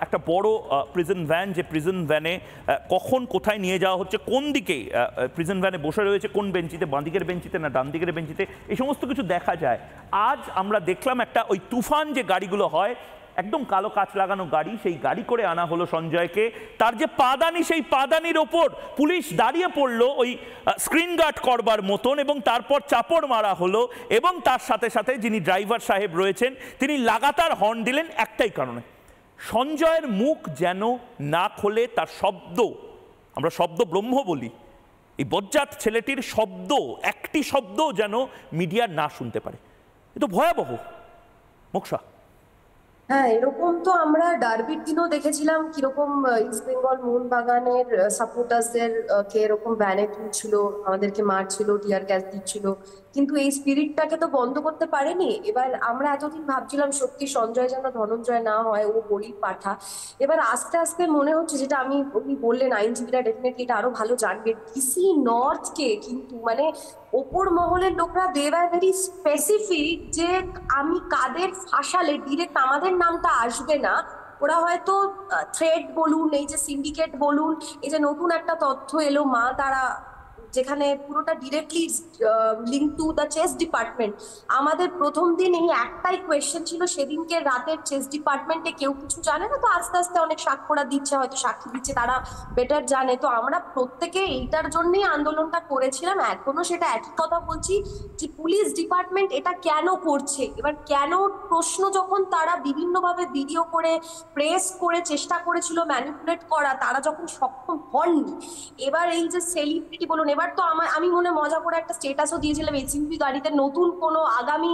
Speaker 1: একটা বড় প্রিজন ভ্যান, যে প্রিজন ভ্যানে কখন কোথায় নিয়ে যাওয়া হচ্ছে, কোন দিকে প্রিজন ভ্যানে বসে রয়েছে, কোন বেঞ্চিতে, বাঁ দিকের বেঞ্চিতে না ডান দিকের বেঞ্চিতে, এই সমস্ত কিছু দেখা যায়। আজ আমরা দেখলাম একটা ওই তুফান যে গাড়িগুলো হয়, একদম কালো কাচ লাগানো গাড়ি, সেই গাড়ি করে আনা হলো সঞ্জয়কে। তার যে পাদানি, সেই পাদানির ওপর পুলিশ দাঁড়িয়ে পড়লো ওই স্ক্রিন গার্ড করবার মতন, এবং তারপর চাপড় মারা হলো। এবং তার সাথে সাথে যিনি ড্রাইভার সাহেব রয়েছেন তিনি লাগাতার হর্ন দিলেন একটাই কারণে, সঞ্জয়ের মুখ যেন না খোলে, তার শব্দ, আমরা শব্দ ব্রহ্ম বলি, এই বজ্জাত ছেলেটির শব্দ, একটি শব্দ যেন মিডিয়া না শুনতে পারে। এ তো ভয়াবহ। মোক্সা,
Speaker 5: হ্যাঁ, এরকম তো আমরা ডার্বির দিনও দেখেছিলাম কিরকম ইস্ট বেঙ্গল মোহনবাগানের সাপোর্টার্সদের কে এরকম ভ্যানে তুলছিল, আমাদেরকে মারছিল, টিয়ার গ্যাস দিচ্ছিল, কিন্তু এই স্পিরিটটাকে তো বন্ধ করতে পারেনি। এবার আমরা এতদিন ভাবছিলাম সত্যি সঞ্জয় যেন ধনঞ্জয় না হয়, ও বলির পাঠা। এবার আস্তে আস্তে মনে হচ্ছে, যেটা উনি বললেন, আইনজীবীরা ডেফিনেটলি এটা আরো ভালো জানবে, ডিসি নর্থকে কিন্তু মানে ওপর মহলের লোকরা দে আর ভেরি স্পেসিফিক যে আমি কাদের ফাঁসালে ডিরেক্ট আমাদের নামটা আসবে না। ওরা হয়তো থ্রেড বলুন, এই যে সিন্ডিকেট বলুন, এই যে নতুন একটা তথ্য এলো মা তারা, যেখানে পুরোটা directly link to the chess department. আমাদের প্রথম দিন এই একটাই কোয়েশ্চেন ছিল, সেদিনকে রাতের চেস ডিপার্টমেন্টে কেউ কিছু জানে না, তো আস্তে আস্তে অনেক সাক্ষরা দিচ্ছে, হয়তো সাক্ষী দিচ্ছে, তারা বেটার জানে। তো আমরা প্রত্যেকে এইটার জন্যই আন্দোলনটা করেছিলাম, এখনো সেটা একই কথা বলছি যে পুলিশ ডিপার্টমেন্ট এটা কেন করছে। এবার কেন প্রশ্ন যখন তারা বিভিন্নভাবে ভিডিও করে প্রেস করে চেষ্টা করেছিল ম্যানিপুলেট করা, তারা যখন সক্ষম হননি, এবার এই যে সেলিব্রিটি বলুন, এবার তো আমি মনে মজা করে একটা স্টেটাসও দিয়েছিলাম, এইচএমভি গাড়িতে নতুন কোনো আগামী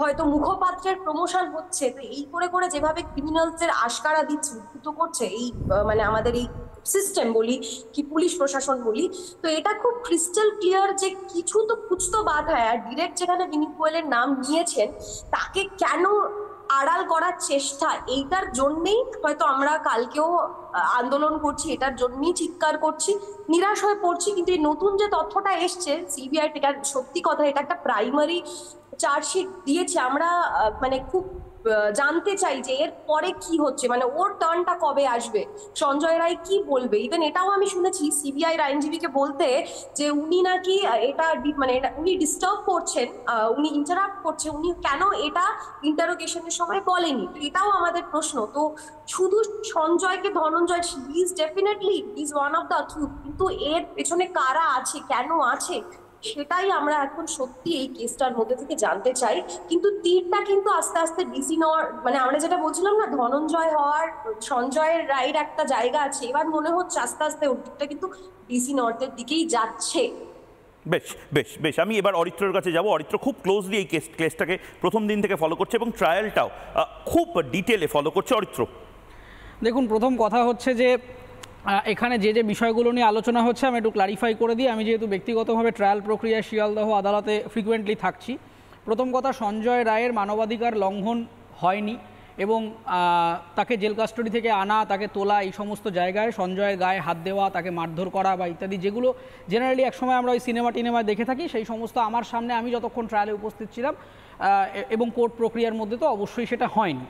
Speaker 5: হয়তো মুখপাত্রের প্রমোশন হচ্ছে। তো এই করে করে যেভাবে ক্রিমিনালসের আশকারা দিচ্ছে, উদ্ভূত করছে এই মানে আমাদের এই সিস্টেম বলি কি পুলিশ প্রশাসন বলি, তো এটা খুব ক্রিস্টাল ক্লিয়ার যে কিছু তো কুছ তো বাত হয়। আর ডিরেক্ট যেখানে দিলীপ গোয়েলের নাম নিয়েছেন, তাকে কেন আড়াল করার চেষ্টা, এইটার জন্যেই হয়তো আমরা কালকেও আন্দোলন করছি, এটার জন্যই চিৎকার করছি, নিরাশ হয়ে পড়ছি। কিন্তু এই নতুন যে তথ্যটা এসছে সিবিআই, এটা সত্যি কথা, এটা একটা প্রাইমারি চার্জশিট দিয়েছে। আমরা মানে খুব জানতে চাই যে এর পরে কি হচ্ছে, মানে ওর টার্নটা কবে আসবে, সঞ্জয় রায় কি বলবে। ইভেন এটাও আমি শুনেছি সিবিআই আইনজীবীকে বলতে যে উনি নাকি এটা মানে উনি ডিস্টার্ব করছেন, উনি ইন্টারাপ্ট করছে, উনি কেন এটা ইন্টারোগেশনের সময় বলেনি। তো এটাও আমাদের প্রশ্ন। তো শুধু সঞ্জয়কে Dhananjay, he is definitely is one of the accused, কিন্তু এর পেছনে কারা আছে, কেন আছে, সেটাই আমরা এখন সত্যি এই কেসটার মধ্যে থেকে জানতে চাই। কিন্তু তীরটা কিন্তু আস্তে আস্তে ডিসি নেওয়ার, মানে আমরা যেটা বলছিলাম না, ধনঞ্জয় হওয়ার সঞ্জয়ের রায়ের একটা জায়গা আছে, এবার মনে হচ্ছে আস্তে আস্তে ওর দিকটা কিন্তু ডিসি নর্থের দিকেই যাচ্ছে।
Speaker 1: বেশ বেশ বেশ, আমি এবার অরিত্রর কাছে যাব। অরিত্র খুব ক্লোজলি এই কেসটাকে প্রথম দিন থেকে ফলো করছে এবং ট্রায়ালটাও খুব ডিটেলে ফলো করছে। অরিত্র,
Speaker 6: দেখুন, প্রথম কথা হচ্ছে যে এখানে যে বিষয়গুলো নিয়ে আলোচনা হচ্ছে আমি একটু ক্লারিফাই করে দিই। আমি যেহেতু ব্যক্তিগতভাবে ট্রায়াল প্রক্রিয়া শিয়ালদহ আদালতে ফ্রিকুয়েন্টলি থাকছি, প্রথম কথা, সঞ্জয় রায়ের মানবাধিকার লঙ্ঘন হয়নি। এবং তাকে জেল কাস্টডি থেকে আনা, তাকে তোলা, এই সমস্ত জায়গায় সঞ্জয়ের গায়ে হাত দেওয়া, তাকে মারধর করা বা ইত্যাদি, যেগুলো জেনারেলি একসময় আমরা ওই টিনেমায় দেখে থাকি, সেই সমস্ত আমার সামনে আমি যতক্ষণ ট্রায়ালে উপস্থিত ছিলাম এবং কোর্ট প্রক্রিয়ার মধ্যে তো অবশ্যই সেটা হয়নি।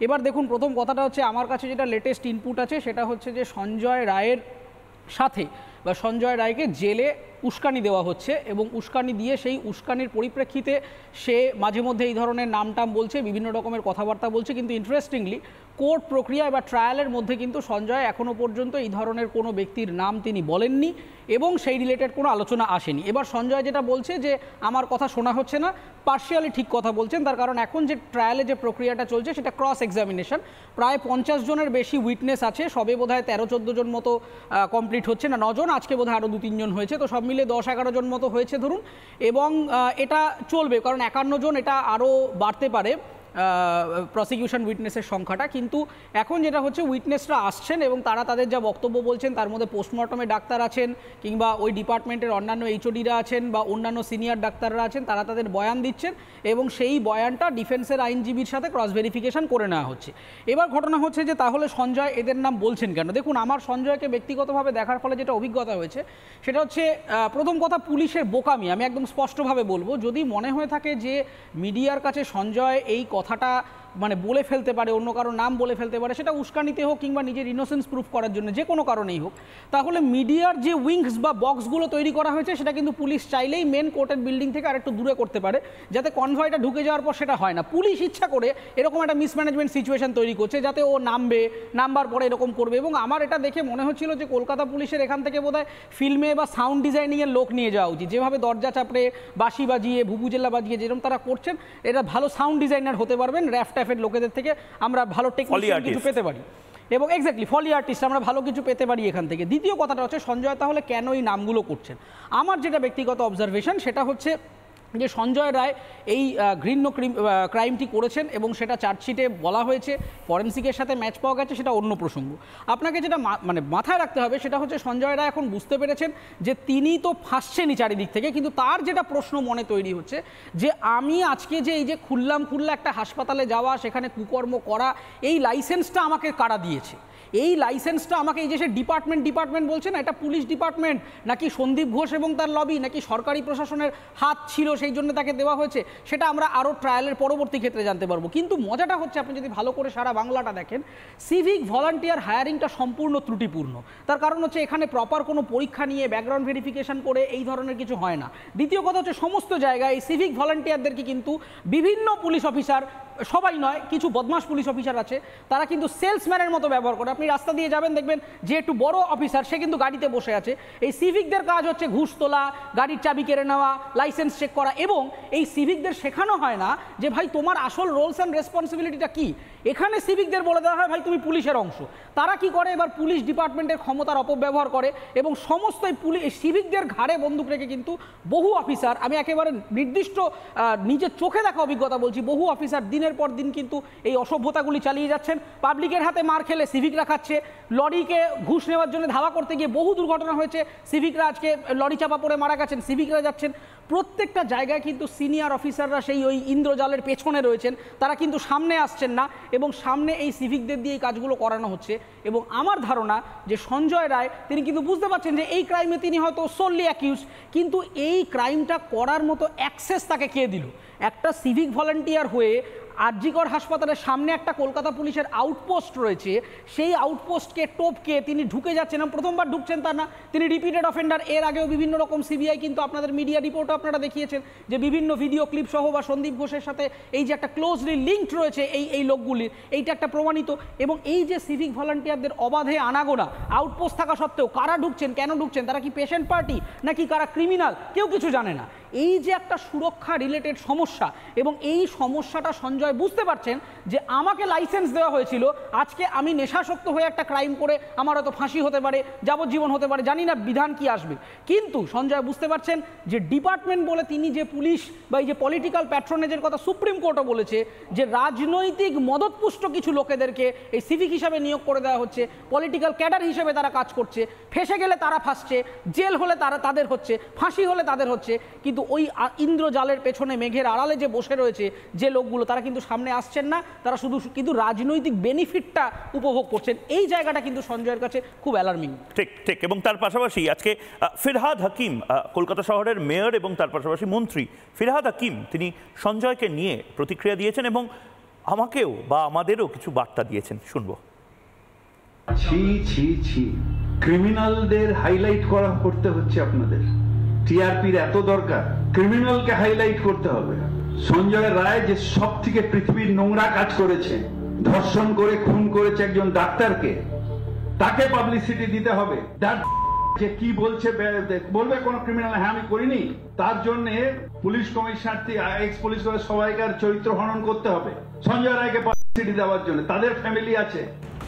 Speaker 6: এবার দেখুন, প্রথম কথাটা হচ্ছে আমার কাছে যেটা লেটেস্ট ইনপুট আছে সেটা হচ্ছে যে সঞ্জয় রায়ের সাথে বা সঞ্জয় রায়কে জেলে উস্কানি দেওয়া হচ্ছে এবং উস্কানি দিয়ে সেই উস্কানির পরিপ্রেক্ষিতে সে মাঝে মধ্যে এই ধরনের নামটাম বলছে, বিভিন্ন রকমের কথাবার্তা বলছে, কিন্তু ইন্টারেস্টিংলি কোর্ট প্রক্রিয়া বা ট্রায়ালের মধ্যে কিন্তু সঞ্জয় এখনও পর্যন্ত এই ধরনের কোনো ব্যক্তির নাম তিনি বলেননি এবং সেই রিলেটেড কোনো আলোচনা আসেনি। এবার সঞ্জয় যেটা বলছে যে আমার কথা শোনা হচ্ছে না, পার্শিয়ালি ঠিক কথা বলছেন, তার কারণ এখন যে ট্রায়ালে যে প্রক্রিয়াটা চলছে সেটা ক্রস এক্সামিনেশন, প্রায় 50 জনের বেশি উইটনেস আছে, সবে বোধহয় 13-14 জন মতো কমপ্লিট হচ্ছে না, 9 জন, আজকে বোধহয় আরও 2-3 জন হয়েছে, তো সব মিলে 10-11 জন মতো হয়েছে ধরুন, এবং এটা চলবে, কারণ 51 জন এটা আরও বাড়তে পারে প্রসিকিউশন উইটনেসের সংখ্যাটা। কিন্তু এখন যেটা হচ্ছে উইটনেসরা আসছেন এবং তারা তাদের যা বক্তব্য বলছেন, তার মধ্যে পোস্টমর্টমে ডাক্তার আছেন কিংবা ওই ডিপার্টমেন্টের অন্যান্য এইচওডিরা আছেন বা অন্যান্য সিনিয়র ডাক্তাররা আছেন, তারা তাদের বয়ান দিচ্ছেন এবং সেই বয়ানটা ডিফেন্সের আইনজীবীর সাথে ক্রস ভেরিফিকেশন করে নেওয়া হচ্ছে। এবার ঘটনা হচ্ছে যে তাহলে সঞ্জয় এদের নাম বলছেন কেন? দেখুন, আমার সঞ্জয়কে ব্যক্তিগতভাবে দেখার ফলে যেটা অভিজ্ঞতা হয়েছে সেটা হচ্ছে প্রথম কথা পুলিশের বোকামি, আমি একদম স্পষ্টভাবে বলবো। যদি মনে হয়ে থাকে যে মিডিয়ার কাছে সঞ্জয় এই কথাটা মানে বলে ফেলতে পারে, অন্য কারো নাম বলে ফেলতে পারে, সেটা উস্কানিতে হোক কিংবা নিজের ইনোসেন্স প্রুফ করার জন্য, যে কোনো কারণেই হোক, তাহলে মিডিয়ার যে উইংস বা বক্সগুলো তৈরি করা হয়েছে সেটা কিন্তু পুলিশ চাইলেই মেন কোর্টের বিল্ডিং থেকে আরেকটু দূরে করতে পারে, যাতে কনভয়টা ঢুকে যাওয়ার পর সেটা হয় না। পুলিশ ইচ্ছা করে এরকম একটা মিসম্যানেজমেন্ট সিচুয়েশন তৈরি করছে যাতে ও নামবার পরে এরকম করবে। এবং আমার এটা দেখে মনে হচ্ছিল যে কলকাতা পুলিশের এখান থেকে বোধহয় ফিল্মে বা সাউন্ড ডিজাইনিংয়ের লোক নিয়ে যাওয়া উচিত, যেভাবে দরজা চাপড়ে, বাঁশি বাজিয়ে, ভুবুজেলা বাজিয়ে যেরকম তারা করছেন, এটা ভালো সাউন্ড ডিজাইনার হতে পারবেন, র্যাফ ট্যাফের লোকেদের থেকে আমরা ভালো টেকনিশিয়ান কিছু পেতে পারি এবং এক্স্যাক্টলি ফলি আর্টিস্ট আমরা ভালো কিছু পেতে পারি এখান থেকে। দ্বিতীয় কথাটা হচ্ছে সঞ্জয় তাহলে কেন এই নামগুলো করছেন? আমার যেটা ব্যক্তিগত অবজারভেশন সেটা হচ্ছে যে সঞ্জয় রায় এই ঘৃণ্য ক্রাইমটি করেছেন এবং সেটা চার্জশিটে বলা হয়েছে, ফরেন্সিকের সাথে ম্যাচ পাওয়া গেছে, সেটা অন্য প্রসঙ্গ। আপনাকে যেটা মানে মাথায় রাখতে হবে সেটা হচ্ছে সঞ্জয় রায় এখন বুঝতে পেরেছেন যে তিনি তো ফাঁসছেনই চারিদিক থেকে, কিন্তু তার যেটা প্রশ্ন মনে তৈরি হচ্ছে যে আমি আজকে যে এই যে খুল্লা একটা হাসপাতালে যাওয়া, সেখানে কুকর্ম করা, এই লাইসেন্সটা আমাকে কারা দিয়েছে? এই লাইসেন্সটা আমাকে এই যে সে ডিপার্টমেন্ট বলছে না, এটা পুলিশ ডিপার্টমেন্ট নাকি সন্দীপ ঘোষ এবং তার লবি নাকি সরকারি প্রশাসনের হাত ছিল সেই জন্য তাকে দেওয়া হয়েছে, সেটা আমরা আরও ট্রায়ালের পরবর্তী ক্ষেত্রে জানতে পারবো। কিন্তু মজাটা হচ্ছে আপনি যদি ভালো করে সারা বাংলাটা দেখেন, সিভিক ভলান্টিয়ার হায়ারিংটা সম্পূর্ণ ত্রুটিপূর্ণ। তার কারণ হচ্ছে এখানে প্রপার কোনো পরীক্ষা নিয়ে ব্যাকগ্রাউন্ড ভেরিফিকেশন করে এই ধরনের কিছু হয় না। দ্বিতীয় কথা হচ্ছে সমস্ত জায়গায় এই সিভিক ভলান্টিয়ারদেরকে কিন্তু বিভিন্ন পুলিশ অফিসার, সবাই নয়, কিছু বদমাশ পুলিশ অফিসার আছে, তারা কিন্তু সেলসম্যানের মতো ব্যবহার করে। আপনি রাস্তা দিয়ে যাবেন, দেখবেন যে একটু বড় অফিসার সে কিন্তু গাড়িতে বসে আছে। এই সিভিকদের কাজ হচ্ছে ঘুষ তোলা, গাড়ির চাবি কেড়ে নেওয়া, লাইসেন্স চেক করা, এবং এই সিভিকদের শেখানো হয় না যে ভাই তোমার আসল রোলস অ্যান্ড রেসপন্সিবিলিটিটা কি। এখানে সিভিকদের বলে দেওয়া হয় ভাই তুমি পুলিশের অংশ। তারা কি করে, এবার পুলিশ ডিপার্টমেন্টের ক্ষমতার অপব্যবহার করে এবং সমস্ত এই সিভিকদের ঘাড়ে বন্দুক রেখে কিন্তু বহু অফিসার, আমি একেবারে নির্দিষ্ট নিজের চোখে দেখা অভিজ্ঞতা বলছি, বহু অফিসার দিনের পর দিন কিন্তু এই অসভ্যতাগুলি চালিয়ে যাচ্ছেন। পাবলিকের হাতে মার খেলে সিভিকরা খাচ্ছে, লরিকে ঘুষ নেওয়ার জন্য ধাওয়া করতে গিয়ে বহু দুর্ঘটনা হয়েছে, সিভিকরা আজকে লরি চাপা পড়ে মারা গেছেন, সিভিকরা যাচ্ছেন। প্রত্যেকটা জায়গায় কিন্তু সিনিয়র অফিসাররা সেই ওই ইন্দ্রজালের পেছনে রয়েছেন, তারা কিন্তু সামনে আসছেন না এবং সামনে এই সিভিকদের দিয়ে এই কাজগুলো করানো হচ্ছে। এবং আমার ধারণা যে সঞ্জয় রায় তিনি কিন্তু বুঝতে পারছেন যে এই ক্রাইমে তিনি হয়তো সোললি অ্যাকিউজ, কিন্তু এই ক্রাইমটা করার মতো অ্যাক্সেস তাকে কে দিল? একটা সিভিক ভলান্টিয়ার হয়ে আরজিকর হাসপাতালের সামনে একটা কলকাতা পুলিশের আউটপোস্ট রয়েছে, সেই আউটপোস্টকে টপকে তিনি ঢুকে যাচ্ছেন। প্রথমবার ঢুকছেন তা না, তিনি রিপিটেড অফেন্ডার। এর আগেও বিভিন্ন রকম সিবিআই কিন্তু আপনাদের মিডিয়া রিপোর্টও আপনারা দেখিয়েছেন যে বিভিন্ন ভিডিও ক্লিপ সহ বা সন্দীপ ঘোষের সাথে এই যে একটা ক্লোজলি লিঙ্কড রয়েছে এই লোকগুলির, এইটা একটা প্রমাণিত। এবং এই যে সিভিক ভলান্টিয়ারদের অবাধে আনাগোনা, আউটপোস্ট থাকা সত্ত্বেও কারা ঢুকছেন, কেন ঢুকছেন, তারা কি পেশেন্ট পার্টি নাকি কারা ক্রিমিনাল, কেউ কিছু জানে না। এই যে একটা সুরক্ষা রিলেটেড সমস্যা, এবং এই সমস্যাটা সঞ্জয় বুঝতে পারছেন যে আমাকে লাইসেন্স দেওয়া হয়েছিল, আজকে আমি নেশাসক্ত হয়ে একটা ক্রাইম করে আমার হয়তো ফাঁসি হতে পারে, যাবজ্জীবন হতে পারে, জানি না বিধান কি আসবে। কিন্তু সঞ্জয় বুঝতে পারছেন যে ডিপার্টমেন্ট বলে তিনি যে পুলিশ বা এই যে পলিটিক্যাল প্যাট্রনেজের কথা সুপ্রিম কোর্টও বলেছে যে রাজনৈতিক মদতপুষ্ট কিছু লোকেদেরকে এই সিভিক হিসাবে নিয়োগ করে দেওয়া হচ্ছে, পলিটিক্যাল ক্যাডার হিসেবে তারা কাজ করছে, ফেসে গেলে তারা ফাঁসছে, জেল হলে তাদের হচ্ছে, ফাঁসি হলে তাদের হচ্ছে। কিন্তু কিন্তু ওই ইন্দ্রজালের পেছনে মেঘের আড়ালে যে বসে রয়েছে যে লোকগুলো, তারা কিন্তু সামনে আসছেন না, তারা শুধু কিন্তু রাজনৈতিক বেনিফিটটা উপভোগ করছেন। এই জায়গাটা কিন্তু সঞ্জয়ের কাছে খুব অ্যালার্মিং। ঠিক ঠিক। এবং তার পাশাপাশি আজকে ফিরহাদ হাকিম, কলকাতা শহরের মেয়র এবং তার পাশাপাশি মন্ত্রী ফিরহাদ হাকিম, তিনি সঞ্জয়কে নিয়ে প্রতিক্রিয়া দিয়েছেন এবং আমাকেও বা আমাদেরও কিছু বার্তা দিয়েছেন, শুনবো।
Speaker 7: ছি ছি ছি, ক্রিমিনালদের হাইলাইট করতে হচ্ছে আপনাদের। টিআরপির এত দরকার, ক্রিমিনালকে হাইলাইট করতে হবে। সঞ্জয় রায় যে সব থেকে পৃথিবীর নোংরা কাজ করেছে, ধর্ষণ করে খুন করেছে একজন ডাক্তারকে, তাকে পাবলিসিটি দিতে হবে। যে কি বলছে বলবে কোন ক্রিমিনাল, হ্যাঁ আমি করিনি, তার জন্য পুলিশ কমিশনার এক্স পুলিশ সবাইকার চরিত্র হনন করতে হবে সঞ্জয় রায়কে পাবলিসিটি দেওয়ার জন্য। তাদের ফ্যামিলি আছে,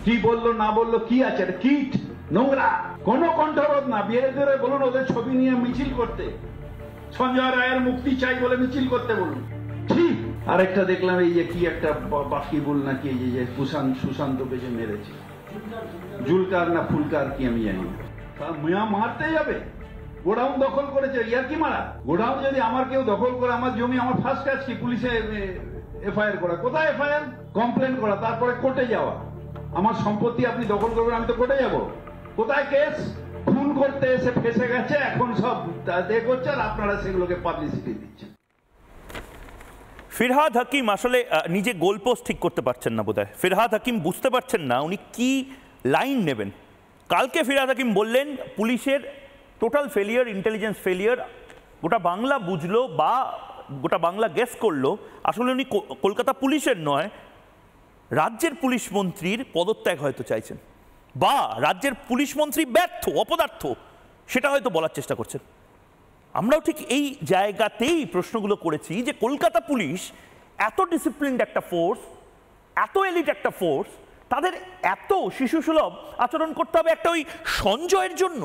Speaker 7: কি বললো না বললো কি আছে, কিট নোংরা, কোনো কণ্ঠরোধ না। বিয়ে ধরে বলুন ওদের ছবি নিয়ে মিছিল করতে, সঞ্জয় রায়ের মুক্তি চাই বলে মিছিল করতে বলুন। ঠিক। আরেকটা দেখলাম এই যে কি একটা বাকিবুল নাকি এই যে সুশান্তকে যে মেরেছে, জুলকার না ফুলকার কি আমি জানি না, মিয়া মারতে যাবে, গোডাউন দখল করেছে, ইয়ার কি মারা। গোডাউন যদি আমার কেউ দখল করে আমার জমি, আমার ফার্স্ট কাজ কি পুলিশে এফআইআর করা। কোথায় এফআইআর? কমপ্লেন করা, তারপরে কোর্টে যাওয়া। আমার সম্পত্তি আপনি দখল করবেন, আমি তো কোর্টে যাব। কোথায় কেস? খুন করতে এসে ফেসে গেছে, এখন সব করছে আর আপনারা সেগুলোকে পাবলিসিটি দিচ্ছেন।
Speaker 1: ফিরহাদ হাকিম আসলে নিজে গোলপোস্ট ঠিক করতে পারছেন না বোধহয়। ফিরহাদ হাকিম বুঝতে পারছেন না উনি কি লাইন নেবেন। কালকে ফিরহাদ হাকিম বললেন পুলিশের টোটাল ফেলিয়ার, ইন্টেলিজেন্স ফেলিয়ার, গোটা বাংলা বুঝলো বা গোটা বাংলা গেস করলো আসলে উনি কলকাতা পুলিশের নয়, রাজ্যের পুলিশ মন্ত্রীর পদত্যাগ হয়তো চাইছেন, বা রাজ্যের পুলিশ মন্ত্রী ব্যর্থ, অপদার্থ, সেটা হয়তো বলার চেষ্টা করছেন। আমরাও ঠিক এই জায়গাতেই প্রশ্নগুলো করেছি যে কলকাতা পুলিশ এত ডিসিপ্লিনড একটা ফোর্স, এত এলিট একটা ফোর্স, তাদের এত শিশুসুলভ আচরণ করতে হবে একটা ওই সঞ্জয়ের জন্য,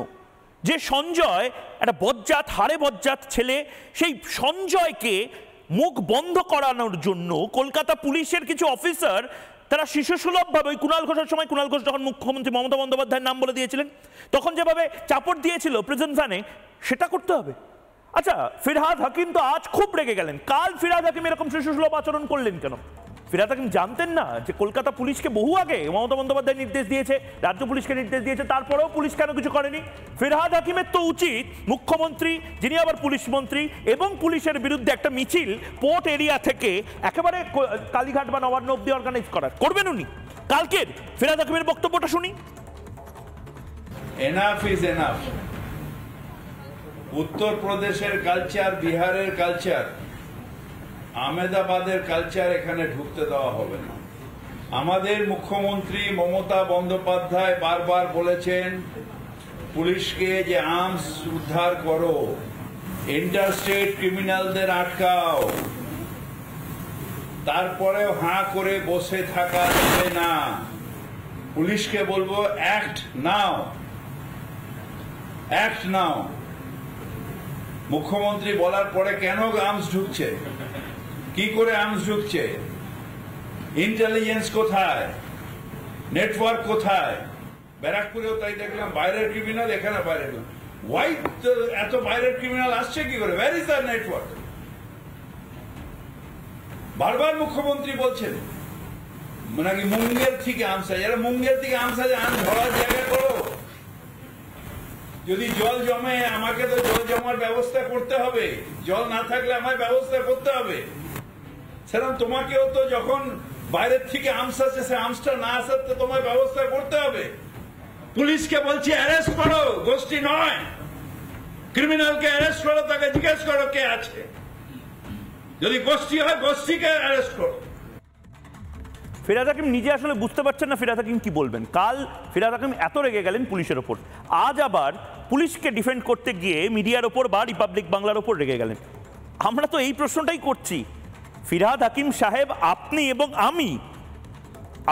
Speaker 1: যে সঞ্জয় একটা বজ্জাত, হাড়ে বজ্জাত ছেলে, সেই সঞ্জয়কে মুখ বন্ধ করানোর জন্য কলকাতা পুলিশের কিছু অফিসার তারা শিশুসুলভভাবে, ওই কুণাল ঘোষের সময়, কুণাল ঘোষ যখন মুখ্যমন্ত্রী মমতা বন্দ্যোপাধ্যায়ের নাম বলে দিয়েছিলেন, তখন যেভাবে চাপট দিয়েছিল প্রিজন ভ্যানে, সেটা করতে হবে। আচ্ছা, ফিরহাদ হাকিম তো আজ খুব রেগে গেলেন, কাল ফিরহাদ হাকিম এরকম শিশুসুলভ আচরণ করলেন কেন? ফিরহাদ হাকিম জানতেন না যে কলকাতা পুলিশকে বহু আগে মমতা বন্দ্যোপাধ্যায় নির্দেশ দিয়েছে, রাজ্য পুলিশকে নির্দেশ দিয়েছে, তারপরেও পুলিশ কেন কিছু করেনি? ফিরহাদ হাকিমের তো উচিত মুখ্যমন্ত্রী, যিনি আবার পুলিশ মন্ত্রী, এবং পুলিশের বিরুদ্ধে একটা মিছিল পোর্ট এরিয়া থেকে একেবারে কালীঘাট বা নবান্ন অব্দি অর্গানাইজ করার। করবেন উনি? কালকের ফিরহাদ হাকিমের বক্তব্যটা শুনি।
Speaker 8: Enough is enough. উত্তরপ্রদেশের কালচার, বিহারের কালচার, আহমেদাবাদের কালচার এখানে ঢুকতে দেওয়া হবে না। আমাদের মুখ্যমন্ত্রী মমতা বন্দ্যোপাধ্যায় বারবার বলেছেন পুলিশকে যে আর্মস উদ্ধার করো, ইন্টারস্টেট ক্রিমিনালদের আটকাও। তারপরেও হাঁ করে বসে থাকা যাবে না। পুলিশকে বলবো অ্যাক্ট নাও, অ্যাক্ট নাও। মুখ্যমন্ত্রী বলার পরে কেন আর্মস ঢুকছে, কি করে আর্মস ঢুকছে, ইন্টেলিজেন্স কোথায়, নেটওয়ার্ক কোথায়? ব্যারাকপুরেও তাই দেখলাম, বাইরের ক্রিমিনাল, এখানে বাইরের। হোয়াইট এত বাইরের ক্রিমিনাল আসছে কি করে? Where is the network? বারবার মুখ্যমন্ত্রী বলছেন নাকি মুঙ্গের থেকে আর্মস আছে, যারা মুঙ্গের থেকে আর্মস আছে, আর্মস ধরার জায়গা করো। যদি জল জমে, আমাকে তো জল জমার ব্যবস্থা করতে হবে, জল না থাকলে আমায় ব্যবস্থা করতে হবে। সেরকম তোমাকেও তো যখন বাইরের থেকে আর্মস আছে, সে আর্মসটা না আসাতে তোমায় ব্যবস্থা করতে হবে। পুলিশকে বলছি অ্যারেস্ট করো, গোষ্ঠী নয়। ক্রিমিনালকে অ্যারেস্ট করো, তাকে জিজ্ঞেস করো কে আছে। যদি গোষ্ঠী হয়, গোষ্ঠীকে অ্যারেস্ট করো।
Speaker 1: ফিরহাদ হাকিম নিজে আসলে বুঝতে পারছেন না ফিরহাদ হাকিম কি বলবেন। কাল ফিরহাদ হাকিম এত রেগে গেলেন পুলিশের ওপর, আজ আবার পুলিশকে ডিফেন্ড করতে গিয়ে মিডিয়ার ওপর বা রিপাবলিক বাংলার ওপর রেগে গেলেন। আমরা তো এই প্রশ্নটাই করছি, ফিরহাদ হাকিম সাহেব, আপনি এবং আমি,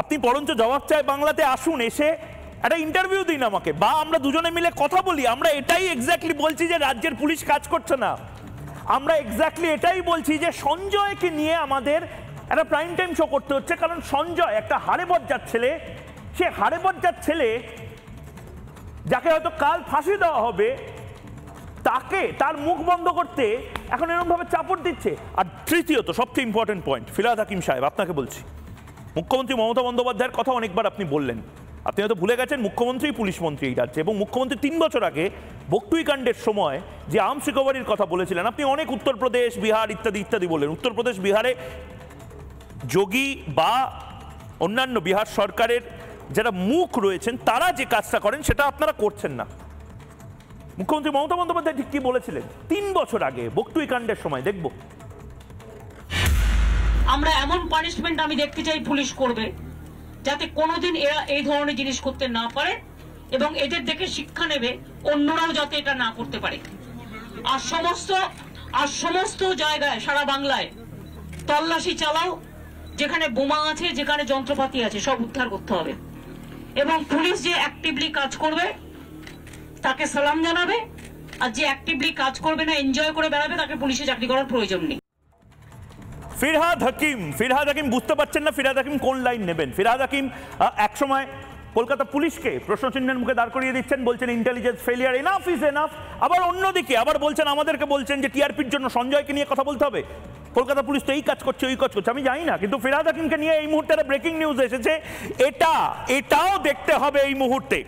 Speaker 1: আপনি বরঞ্চ জবাব চাই বাংলাতে আসুন, এসে একটা ইন্টারভিউ দিন আমাকে, বা আমরা দুজনে মিলে কথা বলি। আমরা এটাই এক্স্যাক্টলি বলছি যে রাজ্যের পুলিশ কাজ করছে না। আমরা এক্স্যাক্টলি এটাই বলছি যে সঞ্জয়কে নিয়ে আমাদের একটা প্রাইম টাইম শো করতে হচ্ছে, কারণ সঞ্জয় একটা হাড়ে বজ্জাত ছেলে। সে হাড়ে বজ্জাত ছেলে যাকে হয়তো কাল ফাঁসি দেওয়া হবে, তাকে তার মুখ বন্ধ করতে এখন এরকম ভাবে চাপড় দিচ্ছে। আর তৃতীয়ত সবচেয়ে ইম্পর্টেন্ট পয়েন্ট, ফিরহাদ হাকিম সাহেব আপনাকে বলছি, মুখ্যমন্ত্রী মমতা বন্দ্যোপাধ্যায়ের কথা অনেকবার আপনি বললেন, আপনি হয়তো ভুলে গেছেন মুখ্যমন্ত্রী পুলিশ মন্ত্রী এই রাজ্যে, এবং মুখ্যমন্ত্রী 3 বছর আগে বকটুই কাণ্ডের সময় যে আর্মস রিকভারির কথা বলেছিলেন, আপনি অনেক উত্তরপ্রদেশ বিহার ইত্যাদি ইত্যাদি বললেন। উত্তরপ্রদেশ বিহারে যোগী বা অন্যান্য বিহার সরকারের যারা মুখ রয়েছেন তারা যে কাজটা করেন সেটা আপনারা করছেন না। মুখ্যমন্ত্রী মমতা বন্দ্যোপাধ্যায় ঠিক কি বলেছিলেন 3 বছর আগে বকটুই কাণ্ডের সময়? দেখব
Speaker 9: আমরা এমন পানিশমেন্ট আমি দেখতে চাই পুলিশ করবে যাতে কোনোদিন এরা এই ধরনের জিনিস করতে না পারে, এবং এদের দেখে শিক্ষা নেবে অন্যরাও যাতে এটা না করতে পারে। আর সমস্ত জায়গায় সারা বাংলায় তল্লাশি চালাও, যেখানে বোমা আছে, যেখানে যন্ত্রপাতি আছে, সব উদ্ধার করতে হবে। এবং পুলিশ যে অ্যাক্টিভলি কাজ করবে তাকে সালাম জানাবে, আর যে অ্যাক্টিভলি কাজ করবে না, এনজয় করে বেড়াবে, তাকে পুলিশে চাকরি করার প্রয়োজন নেই।
Speaker 1: ফিরহাদ হাকিম বুঝতে পারছেন না ফিরহাদ হাকিম কোন লাইন নেবেন। ফিরহাদ হাকিম একসময় কলকাতা পুলিশকে প্রশ্নচিহ্নের মুখে দাঁড় করিয়ে দিচ্ছেন, বলছেন intelligence failure, enough is enough. আবার অন্যদিকে আবার বলছেন আমাদেরকে বলছেন যে টিআরপির জন্য সঞ্জয়কে নিয়ে কথা বলতে হবে। কলকাতা পুলিশ তো এই কাজ করছে ওই কাজ করছে, আমি জানি না, কিন্তু ফিরহাদ হাকিমকে নিয়ে এই মুহূর্তে ব্রেকিং নিউজ এসেছে, এটাও দেখতে হবে এই মুহূর্তে।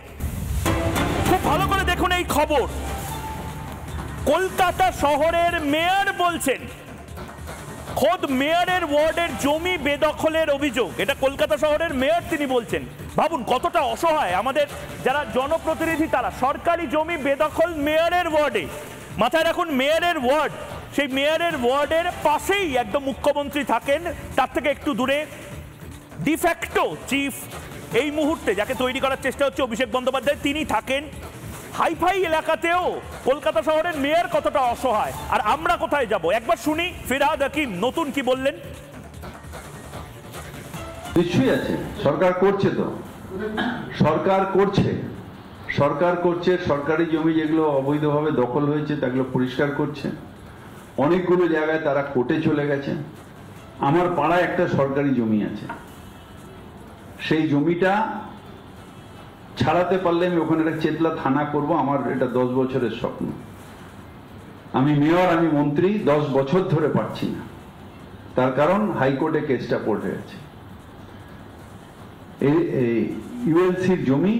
Speaker 1: খুব ভালো করে দেখুন এই খবর। কলকাতা শহরের মেয়র বলছেন, খোদ মেয়রের ওয়ার্ডের জমি বেদখলের অভিযোগ, এটা কলকাতা শহরের মেয়র তিনি বলছেন। ভাবুন কতটা অসহায় আমাদের যারা জনপ্রতিনিধি, তারা সরকারি জমি বেদখল মেয়রের ওয়ার্ডে। মাথায় রাখুন মেয়রের ওয়ার্ড, সেই মেয়রের ওয়ার্ডের পাশেই একদম মুখ্যমন্ত্রী থাকেন, তার থেকে একটু দূরে ডিফ্যাক্টো চিফ এই মুহূর্তে যাকে তৈরি করার চেষ্টা হচ্ছে অভিষেক বন্দ্যোপাধ্যায়, তিনি থাকেন। হাইফাই এলাকাতেও কলকাতা শহরের মেয়র কতটা অসহায়, আর আমরা কোথায় যাব? একবার শুনি ফিরহাদ হাকিম নতুন কি বললেন।
Speaker 7: নিশ্চয়ই আছে, সরকার করছে, তো সরকার করছে সরকারি জমি যেগুলো অবৈধভাবে দখল হয়েছে তাগুলো পরিষ্কার করছে। অনেকগুলো জায়গায় তারা কোর্টে চলে গেছে। আমার পাড়ায় একটা সরকারি জমি আছে, সেই জমিটা ছাড়াতে পারলে আমি ওখানে একটা চেতলা থানা করব, আমার এটা 10 বছরের স্বপ্ন। আমি মেয়র, আমি মন্ত্রী, 10 বছর ধরে পারছি না, তার কারণ হাইকোর্টে কেসটা পড়ে গেছে। এই ইউএলসির জমি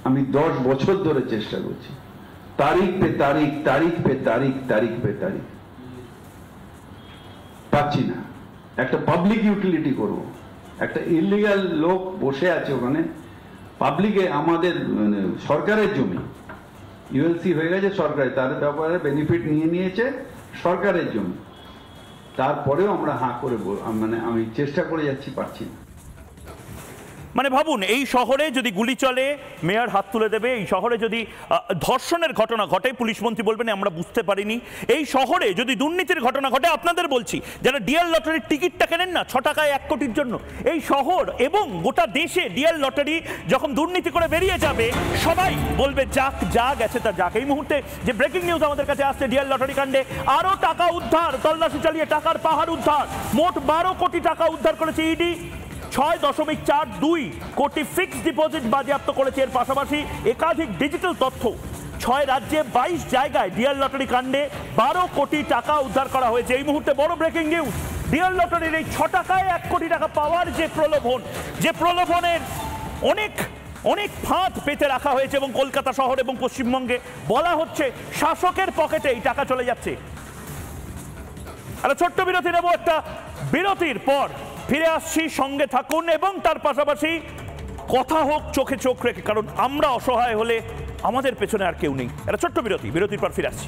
Speaker 7: আমি 10 বছর ধরে চেষ্টা করছি, তারিখ পে তারিখ পাচ্ছি না। একটা পাবলিক ইউটিলিটি করব, একটা ইলিগাল লোক বসে আছে ওখানে পাবলিকে, আমাদের সরকারের জমি, ইউএলসি হয়ে গেছে সরকারের, তার ব্যাপারে বেনিফিট নিয়েছে সরকারের জমি, তারপরেও আমরা হাঁ করে আমি চেষ্টা করে যাচ্ছি, পারছি না।
Speaker 1: মানে ভাবুন এই শহরে যদি গুলি চলে মেয়র হাত তুলে দেবে, এই শহরে যদি ধর্ষণের ঘটনা ঘটে পুলিশ মন্ত্রী বলবেন আমরা বুঝতে পারিনি, এই শহরে যদি দুর্নীতির ঘটনা ঘটে আপনাদের বলছি যারা ডিএল লটারির টিকিটটা কেনেন না 6 টাকায় 1 কোটির জন্য, এই শহর এবং গোটা দেশে ডিএল লটারি যখন দুর্নীতি করে বেরিয়ে যাবে সবাই বলবে যাক যা গেছে তা যাক। এই মুহূর্তে যে ব্রেকিং নিউজ আমাদের কাছে আসছে, ডিএল লটারি কাণ্ডে আরও টাকা উদ্ধার, তল্লাশি চালিয়ে টাকার পাহাড় উদ্ধার, মোট 12 কোটি টাকা উদ্ধার করেছে ইডি, 6.42 কোটি ফিক্সড ডিপোজিট বাজেয়াপ্ত করেছে। এর পাশাপাশি একাধিক ডিজিটাল তথ্য, 6 রাজ্যে 22 জায়গায় ডিএল লটারি কাণ্ডে 12 কোটি টাকা উদ্ধার করা হয়েছে। এই মুহূর্তে বড় ব্রেকিং নিউজ, ডিএল লটারির এই 6 টাকায় 1 কোটি টাকা পাওয়ার যে প্রলোভন, যে প্রলোভনের অনেক ফাঁদ পেতে রাখা হয়েছে এবং কলকাতা শহর এবং পশ্চিমবঙ্গে বলা হচ্ছে শাসকের পকেটে এই টাকা চলে যাচ্ছে। একটা ছোট্ট বিরতি নেব, একটা বিরতির পর ফিরে আসছি, সঙ্গে থাকুন এবং তার পাশাপাশি কথা হোক চোখে চোখ রেখে, কারণ আমরা অসহায় হলে আমাদের পেছনে আর কেউ নেই। একটা ছোট্ট বিরতির পর ফিরে আসছি।